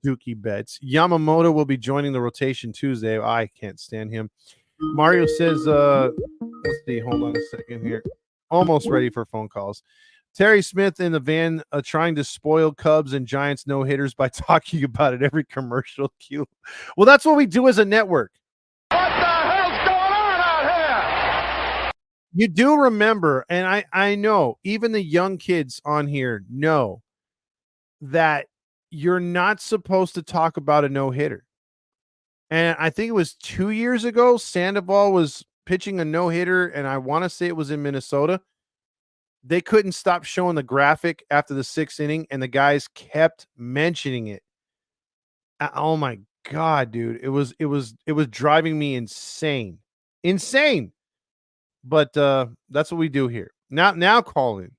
S1: Dookie Betts. Yamamoto will be joining the rotation Tuesday. I can't stand him. Mario says, let's see, hold on a second here. Almost ready for phone calls. Terry Smith in the van trying to spoil Cubs and Giants no-hitters by talking about it every commercial. Q. Well, that's what we do as a network. What the hell's going on out here? You do remember, and I know, even the young kids on here know that you're not supposed to talk about a no-hitter. And I think it was 2 years ago, Sandoval was pitching a no-hitter, and I want to say it was in Minnesota. They couldn't stop showing the graphic after the 6th inning, and the guys kept mentioning it. Oh my God, dude. It was driving me insane. But that's what we do here. Now call in.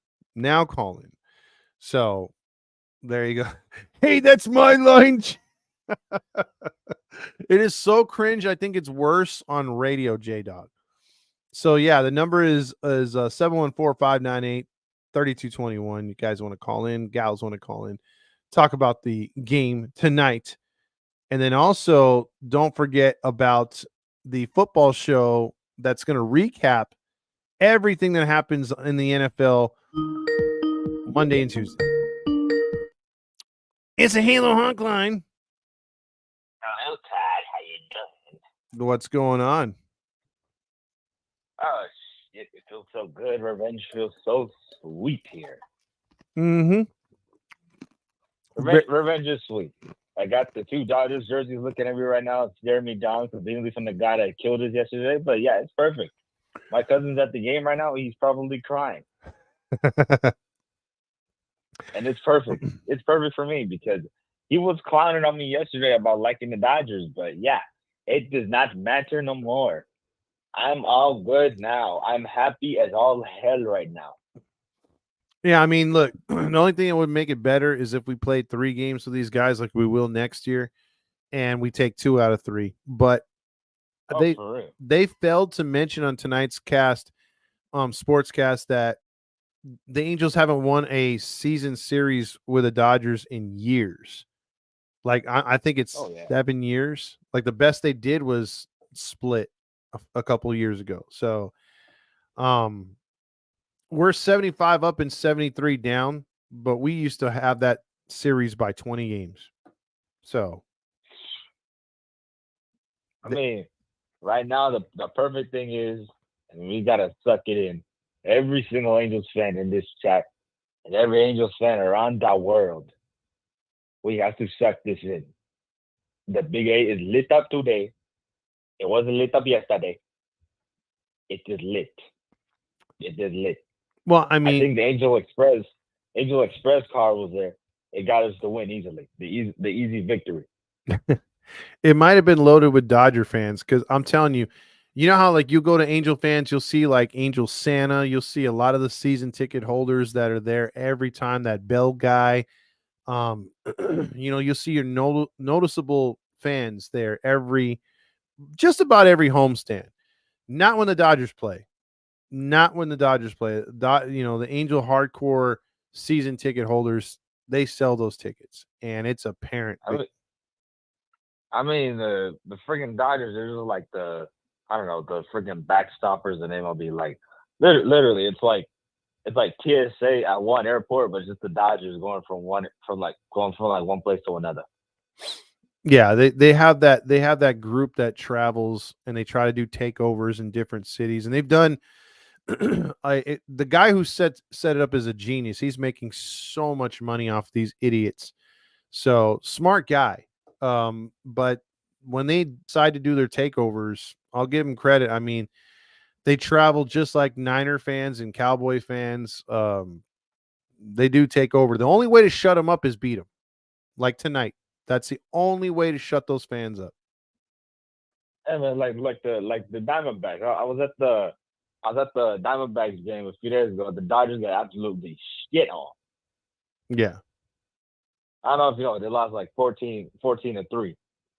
S1: So there you go. Hey, that's my line. It is so cringe. I think it's worse on radio, J-Dog. So, yeah, the number is 714-598-3221. You guys want to call in, gals want to call in, talk about the game tonight. And then also don't forget about the football show that's going to recap everything that happens in the NFL Monday and Tuesday. It's a Halo Honk line.
S9: Hello, Todd. How you doing?
S1: What's going on?
S9: Oh, shit. It feels so good. Revenge feels so sweet here.
S1: Mm-hmm.
S9: Revenge is sweet. I got the 2 Dodgers jerseys looking at me right now. It's Jeremy Downs, conveniently from the guy that killed us yesterday. But yeah, it's perfect. My cousin's at the game right now. He's probably crying. And it's perfect. It's perfect for me because he was clowning on me yesterday about liking the Dodgers. But yeah, it does not matter no more. I'm all good now. I'm happy as all hell right now.
S1: Yeah, I mean, look, the only thing that would make it better is if we played 3 games with these guys like we will next year, and we take 2 out of 3. But they failed to mention on tonight's sportscast, that the Angels haven't won a season series with the Dodgers in years. Like I think it's 7 years. Like the best they did was split a couple of years ago. So, we're 75 up and 73 down, but we used to have that series by 20 games. So,
S9: I mean, right now the perfect thing is, and we gotta suck it in. Every single Angels fan in this chat and every Angels fan around the world, we have to suck this in. The Big A is lit up today. It wasn't lit up yesterday. It is lit. It is lit.
S1: Well, I mean,
S9: I think the Angel Express car was there. It got us the win easily. The easy victory.
S1: It might have been loaded with Dodger fans, because I'm telling you, you know how like you go to Angel fans, you'll see like Angel Santa, you'll see a lot of the season ticket holders that are there every time, that Bell guy. You'll see your noticeable fans there just about every homestand. Not when the Dodgers play. Not when the Dodgers play. The Angel hardcore season ticket holders, they sell those tickets, and it's apparent.
S9: I mean, the freaking Dodgers, they're just like the freaking backstoppers, and MLB. Like, literally, it's like TSA at one airport, but just the Dodgers going from one place to another.
S1: Yeah, they have that group that travels, and they try to do takeovers in different cities, and they've done. The guy who set it up is a genius. He's making so much money off these idiots. So smart guy. But when they decide to do their takeovers, I'll give them credit. I mean, they travel just like Niner fans and Cowboy fans. They do take over. The only way to shut them up is beat them. Like tonight. That's the only way to shut those fans up.
S9: And then like the Diamondbacks. I was at the Diamondbacks game a few days ago. The Dodgers got absolutely shit on.
S1: Yeah.
S9: I don't know if you know, they lost like 14-3.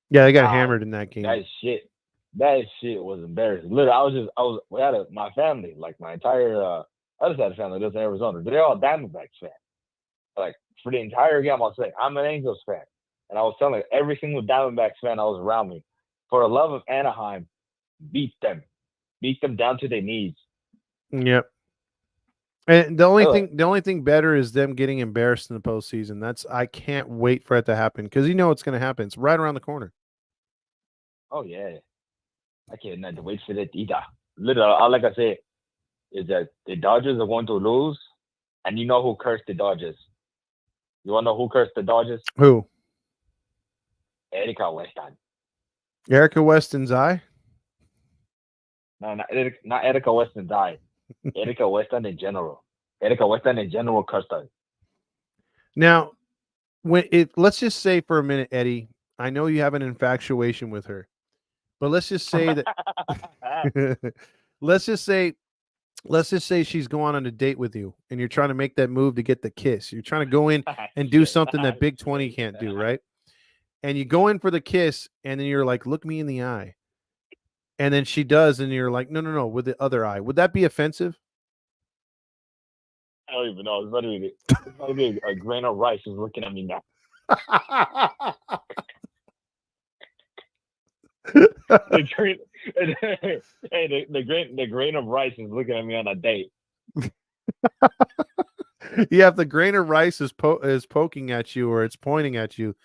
S1: Yeah, they got hammered in that game.
S9: That shit was embarrassing. Literally, we had my family, like my entire other side of the family lives in Arizona. They're all Diamondbacks fans. Like for the entire game, I was saying I'm an Angels fan, and I was telling every single Diamondbacks fan I was around me, for the love of Anaheim, beat them down to their knees.
S1: Yep. And the only thing better is them getting embarrassed in the postseason. I can't wait for it to happen, because you know it's going to happen. It's right around the corner.
S9: Oh yeah, I can't wait for that either. Literally, all like I say is that the Dodgers are going to lose, and you know who cursed the Dodgers? You want to know who cursed the Dodgers?
S1: Who?
S9: Erica Weston.
S1: Erica Weston's eye?
S9: No, not Erica Weston's eye. Erica Weston in general. Erica Weston in general cursed her.
S1: Now, let's just say for a minute, Eddie, I know you have an infatuation with her, but let's just say that let's just say she's going on a date with you, and you're trying to make that move to get the kiss. You're trying to go in and do something that Big 20 can't do, right? And you go in for the kiss, and then you're like, look me in the eye. And then she does, and you're like, no, with the other eye. Would that be offensive?
S9: I don't even know. It's not even a grain of rice is looking at me now. The grain, hey, the grain of rice is looking at me on a date.
S1: Yeah, if the grain of rice is poking at you or it's pointing at you,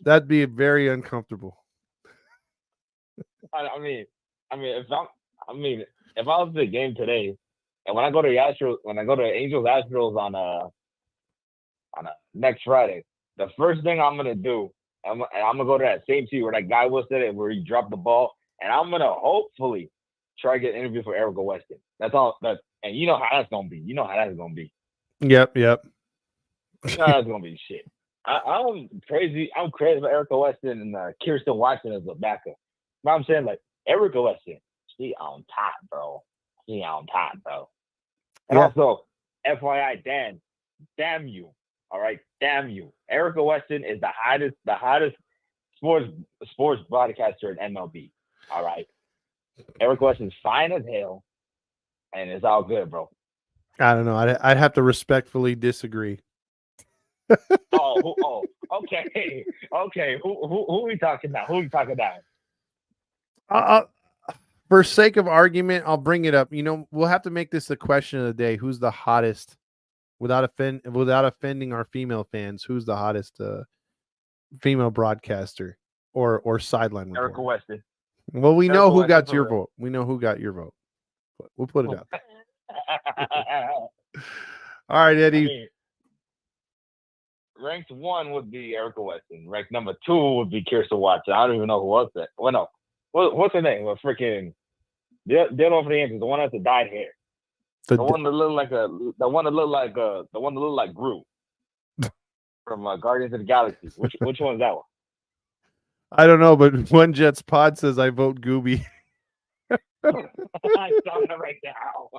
S1: that'd be very uncomfortable.
S9: I mean, if if I was at the game today, and when I go to the Astros, when I go to Angels Astros on a next Friday, the first thing I'm gonna do, I'm gonna go to that same team where that guy was at it, where he dropped the ball, and I'm gonna hopefully try to get an interview for Erica Weston. That's all. And you know how that's gonna be. You know how that's gonna be.
S1: Yep.
S9: You know how that's gonna be shit. I'm crazy. I'm crazy about Erica Weston and Kirsten Watson as a backup. But I'm saying, like, Erica Weston, she on top, bro. She on top, bro. And also, FYI, Dan, damn you. All right, damn you. Erica Weston is the hottest sports broadcaster in MLB. All right. Erica Weston's fine as hell, and it's all good, bro.
S1: I don't know. I'd have to respectfully disagree.
S9: Okay. Who are we talking about?
S1: For sake of argument, I'll bring it up. We'll have to make this the question of the day. Who's the hottest, without offending our female fans? Who's the hottest female broadcaster or sideline reporter?
S9: Erica Weston.
S1: Well, we know who got your vote. We know who got your vote. We'll put it out there. All right, Eddie.
S9: Ranked 1 would be Erica Weston. Ranked number 2 would be Kirsten Watson. I don't even know who was that. Well, no. What's her name? Well, freaking the other one for the Yankees, the one that has the dyed hair. The one that looked like Groot from Guardians of the Galaxy. Which one is that one?
S1: I don't know, but One Jets Pod says I vote Gooby.
S9: I saw that right now.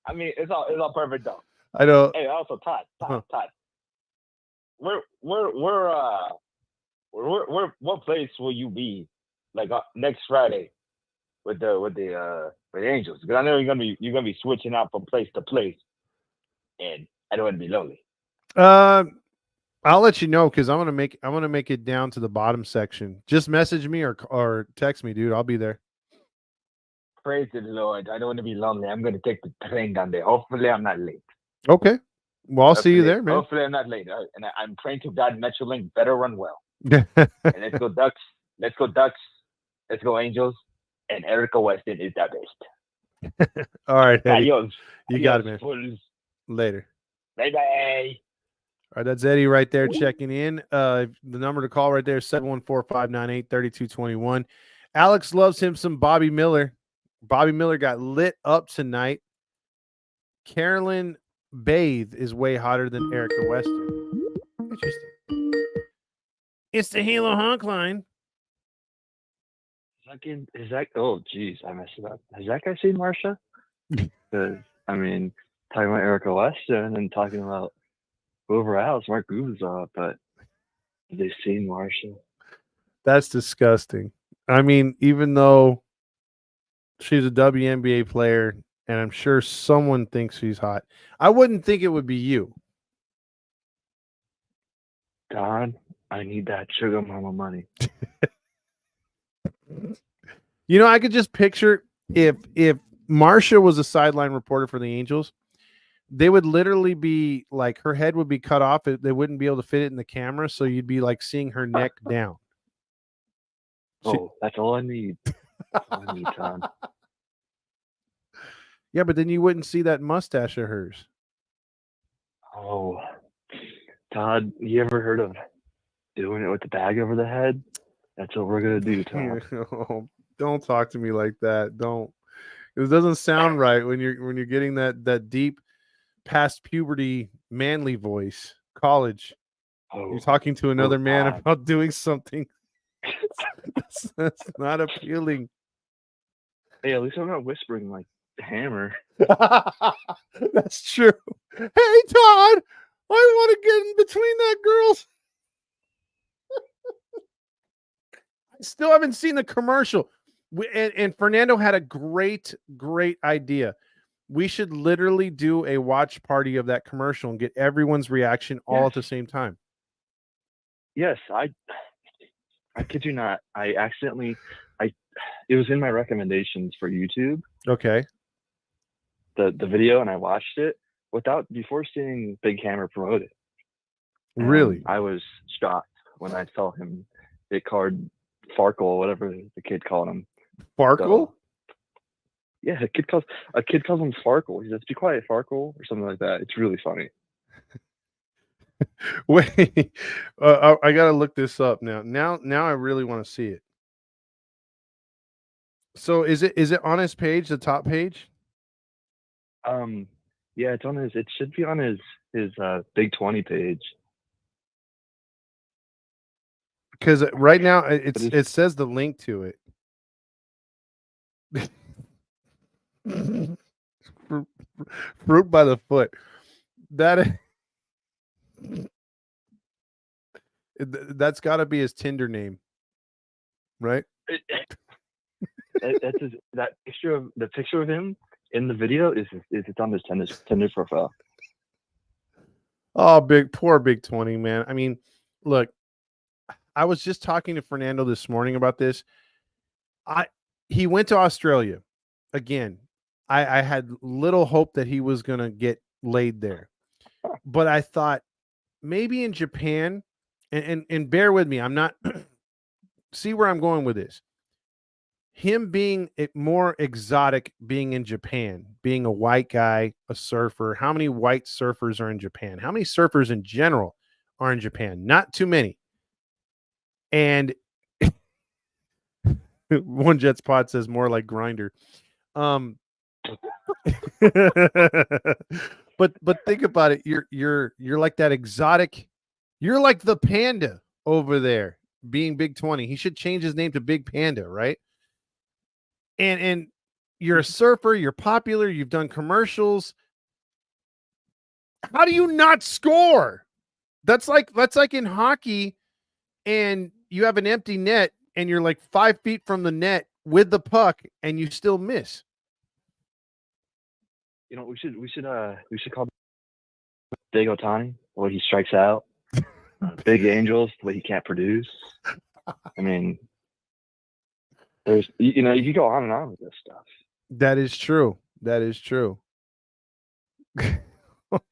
S9: I mean, it's all perfect though.
S1: I know.
S9: Hey, also Todd. What place will you be like next Friday with the Angels? Because I know you're gonna be switching out from place to place, and I don't want to be lonely.
S1: I'll let you know because I want to make it down to the bottom section. Just message me or text me, dude. I'll be there.
S9: Praise the Lord. I don't want to be lonely. I'm going to take the train down there. Hopefully, I'm not late.
S1: Okay. Well, I'll see you there, man.
S9: Hopefully, I'm not late. And I'm praying to God Metrolink better run well. And let's go Ducks. Let's go Ducks. Let's go Angels. And Erica Weston is the best.
S1: All right, Eddie.
S9: Adios.
S1: You got it, man.
S9: Fools.
S1: Later.
S9: Bye-bye.
S1: All right, that's Eddie right there checking in. The number to call right there is 714-598-3221. Alex loves him some Bobby Miller. Bobby Miller got lit up tonight. Carolyn Bathe is way hotter than Erica Weston. Interesting. It's the Halo Honk line.
S10: Is that? Oh, geez, I messed it up. Has that guy seen Marsha? Because talking about Erica Weston and talking about whoever else, Mark Gubazov, but have they seen Marsha?
S1: That's disgusting. I mean, even though she's a WNBA player, and I'm sure someone thinks she's hot, I wouldn't think it would be you.
S10: God, I need that sugar mama money.
S1: I could just picture if Marsha was a sideline reporter for the Angels, they would literally be like, her head would be cut off. They wouldn't be able to fit it in the camera, so you'd be like seeing her neck down.
S10: That's all I need. That's all I need, Tom.
S1: Yeah, but then you wouldn't see that mustache of hers.
S10: Oh, Todd, you ever heard of doing it with the bag over the head? That's what we're gonna do, Todd.
S1: Oh, don't talk to me like that. Don't. It doesn't sound right when you're getting that deep, past puberty, manly voice. College. You're talking to another man about doing something. That's not appealing.
S10: Hey, at least I'm not whispering like Hammer.
S1: That's true. Hey, Todd, I want to get in between that girl's. I still haven't seen the commercial. And Fernando had a great idea. We should literally do a watch party of that commercial and get everyone's reaction all at the same time.
S10: Yes, I I kid you not. I accidentally, it was in my recommendations for YouTube.
S1: Okay.
S10: The video, and I watched it before seeing Big Hammer promote it.
S1: Really?
S10: I was shocked when I saw him hit card Farkle, whatever the kid called him.
S1: Farkle?
S10: So, yeah, a kid calls him Farkle. He says, "Be quiet, Farkle," or something like that. It's really funny.
S1: Wait, I gotta look this up now. Now I really want to see it. So is it on his page, the top page?
S10: Yeah, it's on his. It should be on his Big 20 page.
S1: Because right now it says the link to it. Fruit by the foot. That's got to be his Tinder name, right?
S10: That picture of him in the video is it's on his Tinder profile.
S1: Oh, poor Big 20, man. I mean, look, I was just talking to Fernando this morning about this. He went to Australia again. I had little hope that he was going to get laid there, but I thought maybe in Japan, and bear with me, I'm not see where I'm going with this. Him being more exotic, being in Japan, being a white guy, a surfer. How many white surfers are in Japan? How many surfers in general are in Japan? Not too many. And One Jet Spot says more like Grinder. But think about it. You're like that exotic. You're like the panda over there, being Big 20. He should change his name to Big Panda, right? And you're a surfer. You're popular. You've done commercials. How do you not score? That's like in hockey, and you have an empty net, and you're like 5 feet from the net with the puck, and you still miss.
S10: You know, we should call Big Ohtani the way he strikes out. Big Angels the way he can't produce. I mean, you can go on and on with this stuff.
S1: That is true. That is true.
S10: I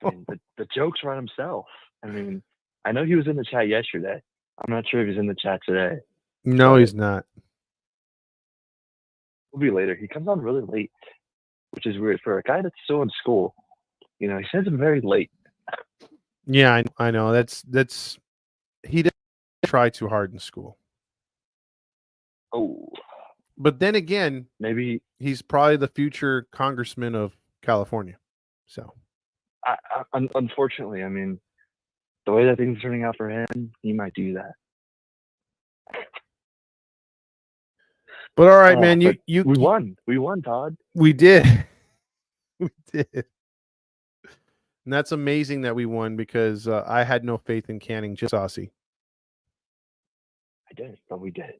S10: mean, the joke's on himself. I mean, I know he was in the chat yesterday. I'm not sure if he's in the chat today.
S1: No, he's not.
S10: He'll be later. He comes on really late, which is weird for a guy that's still in school. You know, he sends him very late.
S1: Yeah, I know. That's he didn't try too hard in school.
S10: Oh.
S1: But then again,
S10: maybe
S1: he's probably the future congressman of California. So,
S10: unfortunately, I mean, the way that things are turning out for him, he might do that.
S1: But all right, man, we
S10: won, Todd.
S1: We did. We did. And that's amazing that we won because I had no faith in Canning, just Saucy.
S10: I did, but we did.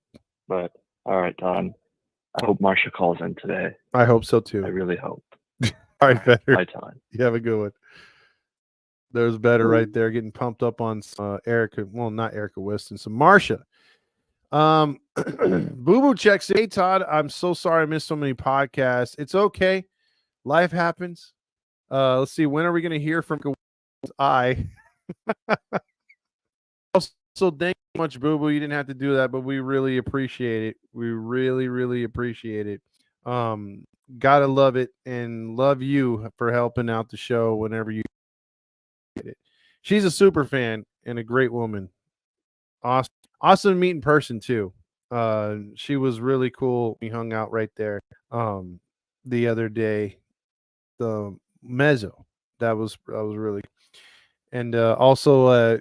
S10: But all right, Todd. I hope Marsha calls in today.
S1: I hope so too.
S10: I really hope.
S1: All right, Better.
S10: Bye, Todd.
S1: You have a good one. There's Better right there, getting pumped up on Erica. Well, not Erica Weston, some Marsha. Boo Boo checks. Hey, Todd, I'm so sorry I missed so many podcasts. It's okay. Life happens. Let's see. When are we going to hear from I? Also, thank you so much, Boo Boo. You didn't have to do that, but we really appreciate it. We really, really appreciate it. Gotta love it and love you for helping out the show whenever you get it. She's a super fan and a great woman. Awesome to meet in person too. She was really cool. We hung out right there the other day. The Mezzo. That was really, and also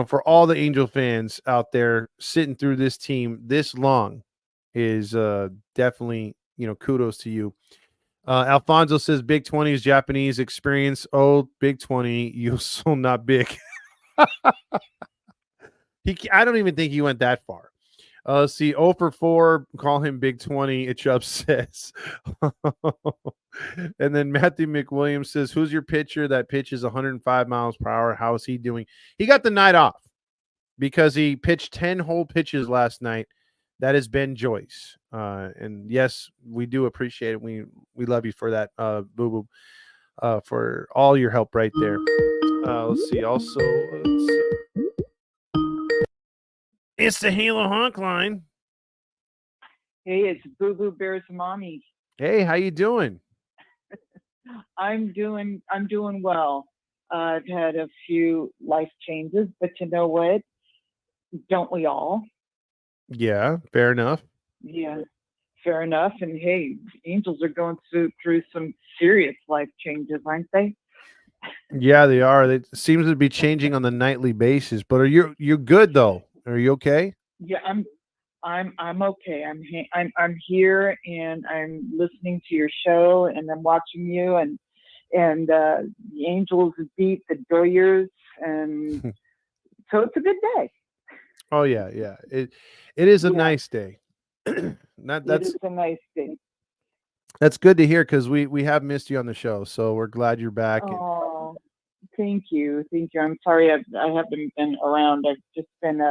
S1: for all the Angel fans out there sitting through this team this long is definitely kudos to you. Alfonso says Big 20 is Japanese experience. Oh, Big 20, you so not big. I don't even think he went that far. See, 0 for 4, call him Big 20. It says. And then Matthew McWilliams says, who's your pitcher that pitches 105 miles per hour? How is he doing? He got the night off. because he pitched 10 whole pitches last night. That is Ben Joyce. And yes, we do appreciate it. We love you for that, Boo Boo, for all your help right there. Let's see. Also, it's the Halo Honk line.
S11: Hey, it's Boo Boo Bear's mommy.
S1: Hey, how you doing?
S11: I'm doing well. I've had a few life changes, but you know what? Don't we all?
S1: Yeah, fair enough.
S11: Yeah, fair enough. And hey, Angels are going through some serious life changes, aren't they?
S1: Yeah, they are. It seems to be changing on the nightly basis. But are you good though? Are you okay?
S11: Yeah, I'm okay. I'm here and I'm listening to your show and I'm watching you and the Angels beat the Doyers and so it's a good day.
S1: Oh yeah. It is a
S11: Yeah.
S1: nice day.
S11: It is a nice day.
S1: That's good to hear because we have missed you on the show, so we're glad you're back.
S11: Oh, thank you. I'm sorry I haven't been around. I've just been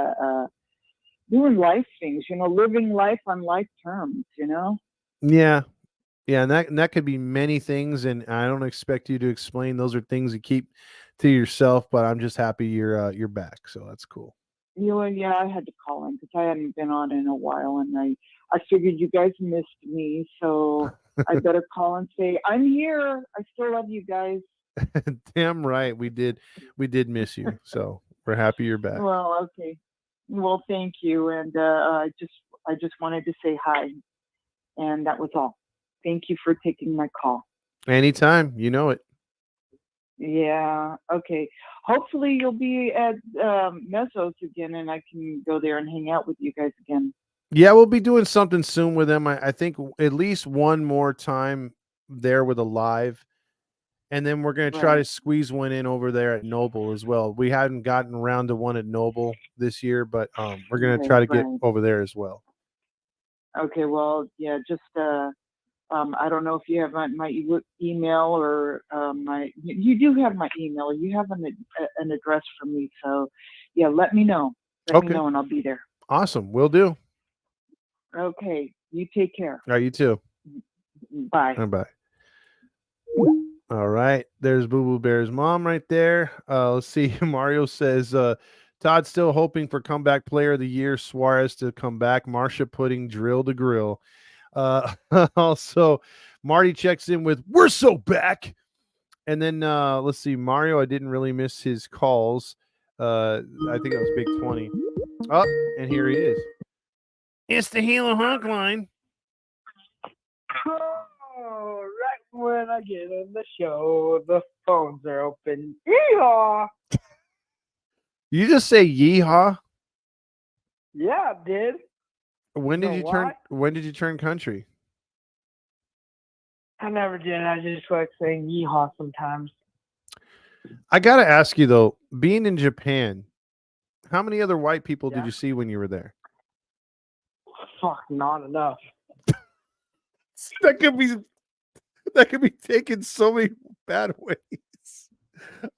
S11: doing life things, living life on life terms,
S1: Yeah, and that could be many things, and I don't expect you to explain. Those are things you keep to yourself. But I'm just happy you're back, so that's cool.
S11: Yeah, I had to call in because I hadn't been on in a while, and I figured you guys missed me, so I better call and say I'm here. I still love you guys.
S1: Damn right, we did miss you, so we're happy you're back.
S11: Well, okay. Well, thank you, and I just wanted to say hi, and that was all. Thank you for taking my call.
S1: Anytime, you know it.
S11: Yeah. Okay. Hopefully you'll be at Mesos again, and I can go there and hang out with you guys again.
S1: Yeah, we'll be doing something soon with them. I think at least one more time there with a live. And then we're going to try to squeeze one in over there at Noble as well. We haven't gotten around to one at Noble this year, but we're going to try to get over there as well.
S11: Okay. Well, yeah, just I don't know if you have my email or you do have my email. You have an address for me. So yeah, let me know. Let me know and I'll be there.
S1: Awesome. Will do.
S11: Okay. You take care.
S1: All right. You too.
S11: Bye.
S1: Bye. All right. There's Boo Boo Bear's mom right there. Let's see. Mario says, Todd's still hoping for comeback player of the year, Suarez to come back. Marcia putting drill to grill. Also, Marty checks in with, we're so back. And then let's see. Mario, I didn't really miss his calls. I think it was Big 20. Oh, and here he is. It's the Halo Honk line.
S12: Oh, right when I get in the show, the phones are open. Yeehaw!
S1: You just say yeehaw?
S12: Yeah, I did.
S1: When did you turn country?
S12: I never did. I just like saying yeehaw sometimes.
S1: I gotta ask you though, being in Japan, how many other white people did you see when you were there?
S12: Fuck, not enough.
S1: That could be taken so many bad ways.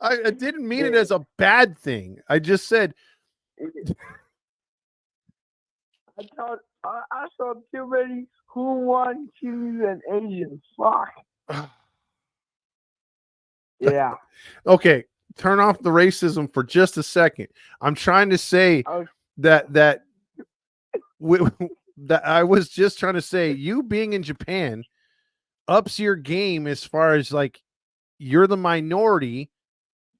S1: I didn't mean it as a bad thing. I just said
S12: I saw too many Hawaiian and Asians. Fuck. Yeah.
S1: Okay, turn off the racism for just a second. I'm trying to say that I was just trying to say you being in Japan ups your game as far as like you're the minority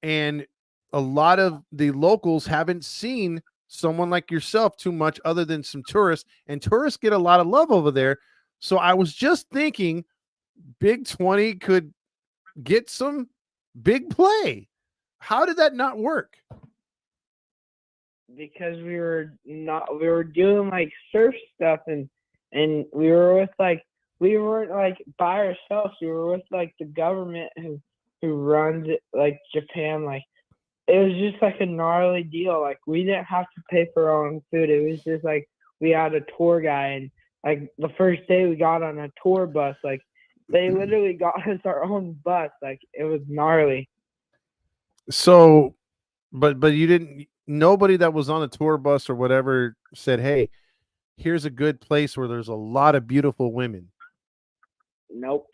S1: and a lot of the locals haven't seen someone like yourself too much other than some tourists, and tourists get a lot of love over there. So I was just thinking Big 20 could get some big play. How did that not work?
S12: Because we were doing like surf stuff and we were with we weren't like by ourselves. We were with like the government who runs it, like Japan. Like it was just like a gnarly deal. Like we didn't have to pay for our own food. It was just like we had a tour guide. And like the first day we got on a tour bus. Like they literally got us our own bus. Like it was gnarly.
S1: So, but you didn't. nobody that was on the tour bus or whatever said, "Hey, here's a good place where there's a lot of beautiful women."
S12: Nope.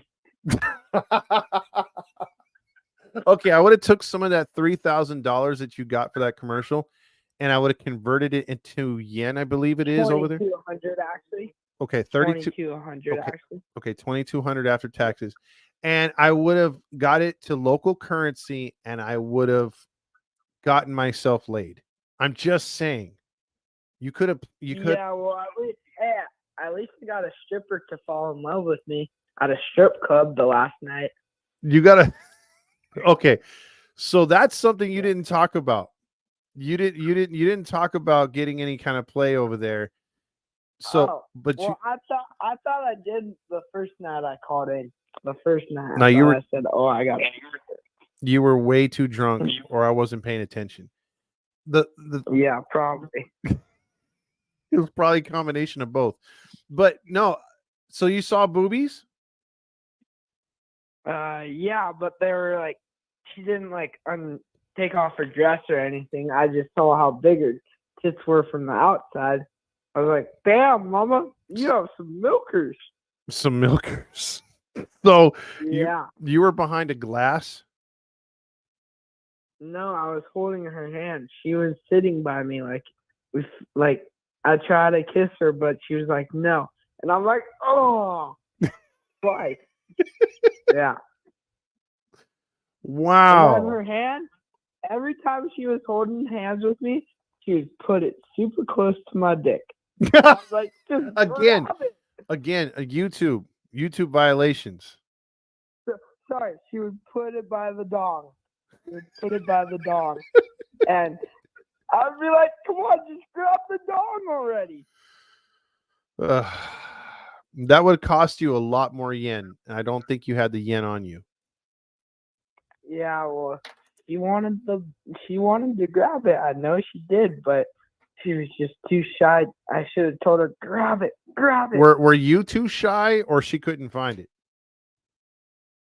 S1: Okay, I would have took some of that $3,000 that you got for that commercial, and I would have converted it into yen. I believe it is over there.
S12: 2,200 actually.
S1: Okay, 32.
S12: 2,200 actually.
S1: Okay, 2,200 after taxes, and I would have got it to local currency, and I would have gotten myself laid. I'm just saying, you could have. You could.
S12: Yeah, well, at least I got a stripper to fall in love with me at a strip club the last night.
S1: You gotta. Okay, so that's something you didn't talk about. You didn't talk about getting any kind of play over there. So, but
S12: well, I thought I did the first night I called in. The first night.
S1: Now
S12: I said, "Oh, I got."
S1: you were way too drunk, or I wasn't paying attention.
S12: Yeah, probably.
S1: It was probably a combination of both. But no, so you saw boobies?
S12: Yeah, but they were like, she didn't like take off her dress or anything. I just saw how big her tits were from the outside. I was like, "Damn, mama, you have some milkers."
S1: Some milkers. So
S12: yeah,
S1: you were behind a glass?
S12: No, I was holding her hand. She was sitting by me, like I tried to kiss her, but she was like, "No," and I'm like, "Oh, why?" Yeah.
S1: Wow.
S12: And then her hand, every time she was holding hands with me, she would put it super close to my dick. I was like, just
S1: again,
S12: grab it.
S1: YouTube violations.
S12: Sorry, she would put it by the dong. She would put it by the dong. And I'd be like, "Come on, just grab the dong already."
S1: That would cost you a lot more yen. And I don't think you had the yen on you.
S12: Yeah, well, she wanted to grab it. I know she did, but she was just too shy. I should have told her, grab it.
S1: Were you too shy, or she couldn't find it?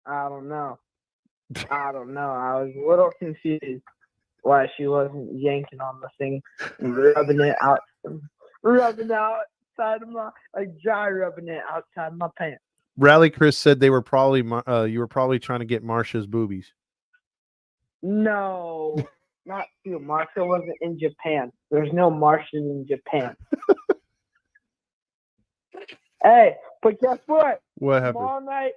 S12: I don't know. I was a little confused why she wasn't yanking on the thing and rubbing it outside of my, like dry rubbing it outside my pants.
S1: Rally Chris said they were probably you were probably trying to get Marsha's boobies.
S12: No, not you. Marsha wasn't in Japan. There's no Martian in Japan. Hey, but guess what?
S1: What happened?
S12: Tomorrow night,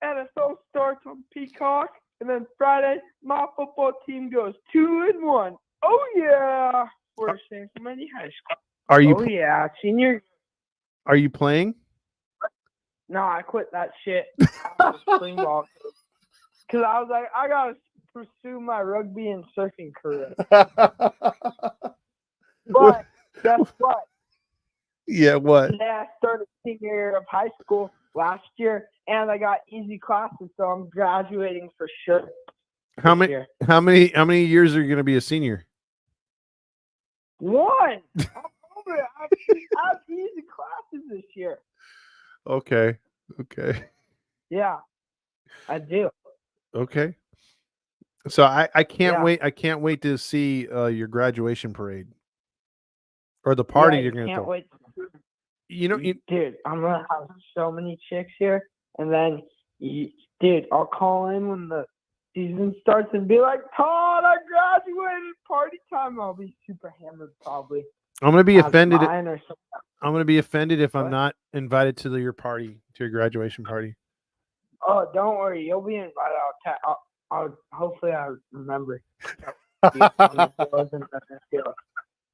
S12: NFL starts on Peacock, and then Friday, my football team goes 2-1. Oh yeah, we're San Clemente High School.
S1: Are you?
S12: Oh yeah, senior.
S1: Are you playing?
S12: No, I quit that shit. Because I was like, I gotta pursue my rugby and surfing career. But guess what?
S1: Yeah, what?
S12: Yeah, I started senior year of high school last year, and I got easy classes, so I'm graduating for sure.
S1: How many years are you going to be a senior?
S12: One. I'm over it. I have easy classes this year.
S1: Okay.
S12: Yeah, I do.
S1: Okay. So I can't wait. I can't wait to see your graduation parade or the party you're going to throw.
S12: Can't wait.
S1: Dude,
S12: I'm gonna have so many chicks here, and then, dude, I'll call in when the season starts and be like, "Todd, I graduated, party time." I'll be super hammered, probably.
S1: I'm gonna be offended.
S12: I'm
S1: gonna be offended if I'm not invited to your your graduation party.
S12: Oh, don't worry, you'll be invited. I'll hopefully I remember.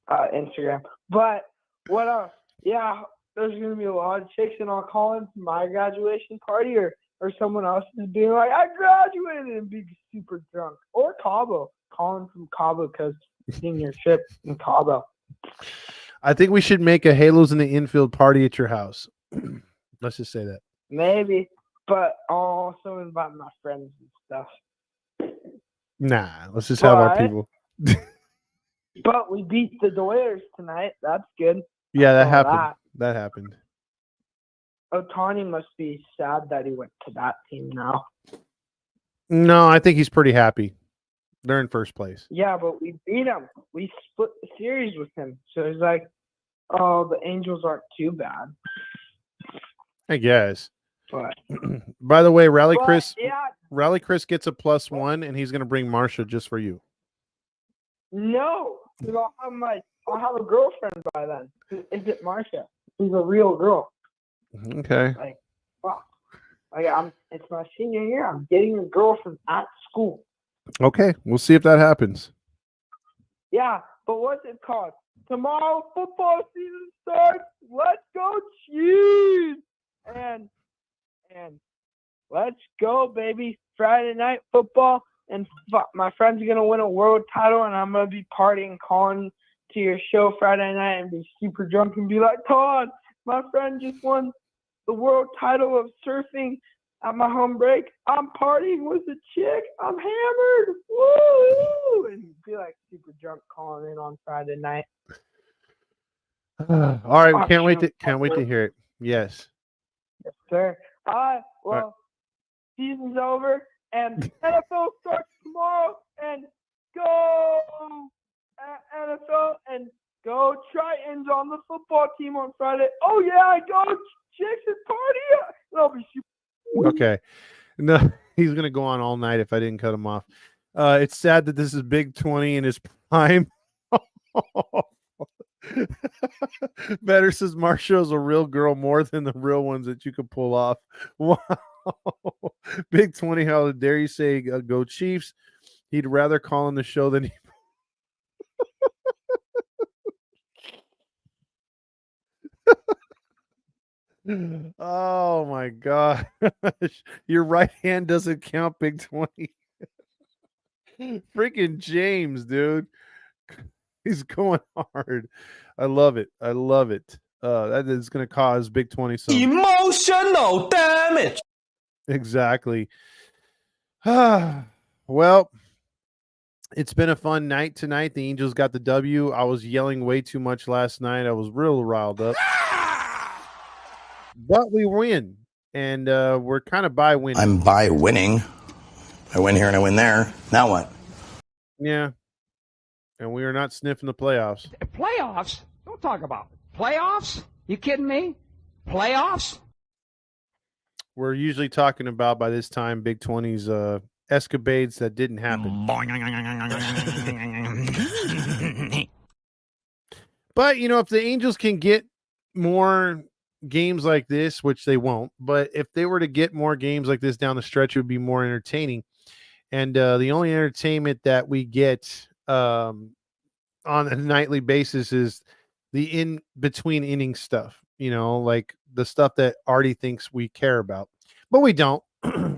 S12: Instagram. But what else? Yeah, there's gonna be a lot of chicks, and I'll call in for my graduation party, or someone else is being like, "I graduated," and be super drunk. Or Cabo, calling from Cabo because senior trip in Cabo.
S1: I think we should make a Halos in the Infield party at your house. Let's just say that.
S12: Maybe, but I'll also invite my friends and stuff.
S1: Nah, let's just have our people.
S12: But we beat the Doyers tonight. That's good.
S1: Yeah, that happened. That happened.
S12: Ohtani must be sad that he went to that team now.
S1: No, I think he's pretty happy. They're in first place.
S12: Yeah, but we beat them. We split the series with them. So it's like, oh, the Angels aren't too bad.
S1: I guess.
S12: But
S1: by the way, Rally Chris gets a +1, and he's going to bring Marsha just for you.
S12: No, because I'll have a girlfriend by then. Is it Marsha? She's a real girl.
S1: Okay.
S12: Like, wow. It's my senior year. I'm getting a girlfriend at school.
S1: Okay, we'll see if that happens.
S12: Yeah, but what's it called? Tomorrow football season starts. Let's go Chiefs! And let's go, baby. Friday night football, and my friend's gonna win a world title, and I'm gonna be partying, calling to your show Friday night, and be super drunk and be like, Todd, my friend just won the world title of surfing at my home break. I'm partying with a chick. I'm hammered. Woo! And be like super drunk calling in on Friday night.
S1: All right, we can't wait to hear it. Yes.
S12: Yes, sir. Well, season's over and NFL starts tomorrow, and go NFL and go Tritons on the football team on Friday. Oh yeah, go chicks and party. That'll be super.
S1: Okay. No, he's gonna go on all night if I didn't cut him off. It's sad that this is Big 20 in his prime. Better says Marshall's a real girl more than the real ones that you could pull off. Wow. Big 20, how dare you say go Chiefs? He'd rather call in the show than he Oh my gosh. Your right hand doesn't count, Big 20. Freaking James, dude. He's going hard. I love it. That is going to cause Big 20 some
S2: emotional damage.
S1: Exactly. Well, it's been a fun night tonight. The Angels got the W. I was yelling way too much last night. I was real riled up. But we win, and we're kind of by winning.
S13: I'm by winning. I win here and I win there. Now what?
S1: Yeah. And we are not sniffing the playoffs.
S14: Playoffs? Don't talk about it. Playoffs? You kidding me? Playoffs?
S1: We're usually talking about, by this time, Big 20's escapades that didn't happen. But, if the Angels can get more games like this, which they won't, but if they were to get more games like this down the stretch, it would be more entertaining. And the only entertainment that we get on a nightly basis is the in-between inning stuff, like the stuff that Artie thinks we care about. But we don't.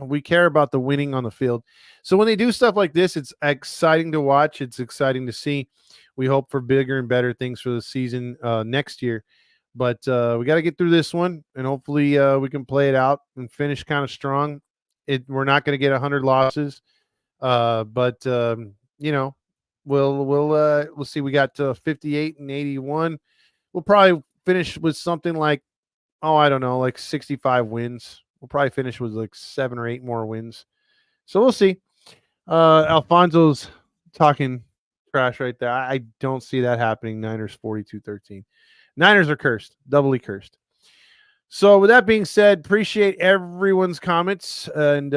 S1: We care about the winning on the field. So when they do stuff like this, it's exciting to watch. It's exciting to see. We hope for bigger and better things for the season next year. But we got to get through this one, and hopefully we can play it out and finish kind of strong. We're not going to get 100 losses, but we'll see. We got 58 and 81. We'll probably finish with something like, I don't know, like 65 wins. We'll probably finish with like 7 or 8 more wins. So we'll see. Alfonso's talking trash right there. I don't see that happening. Niners 42-13. Niners are cursed, doubly cursed. So with that being said, appreciate everyone's comments and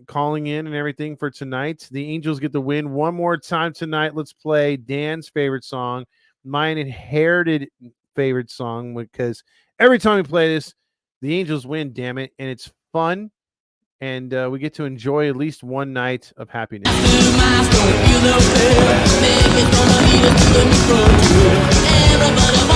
S1: calling in and everything for tonight. The Angels get the win one more time tonight. Let's play Dan's favorite song, mine inherited favorite song, because every time we play this, the Angels win, damn it, and it's fun, and we get to enjoy at least one night of happiness. Everybody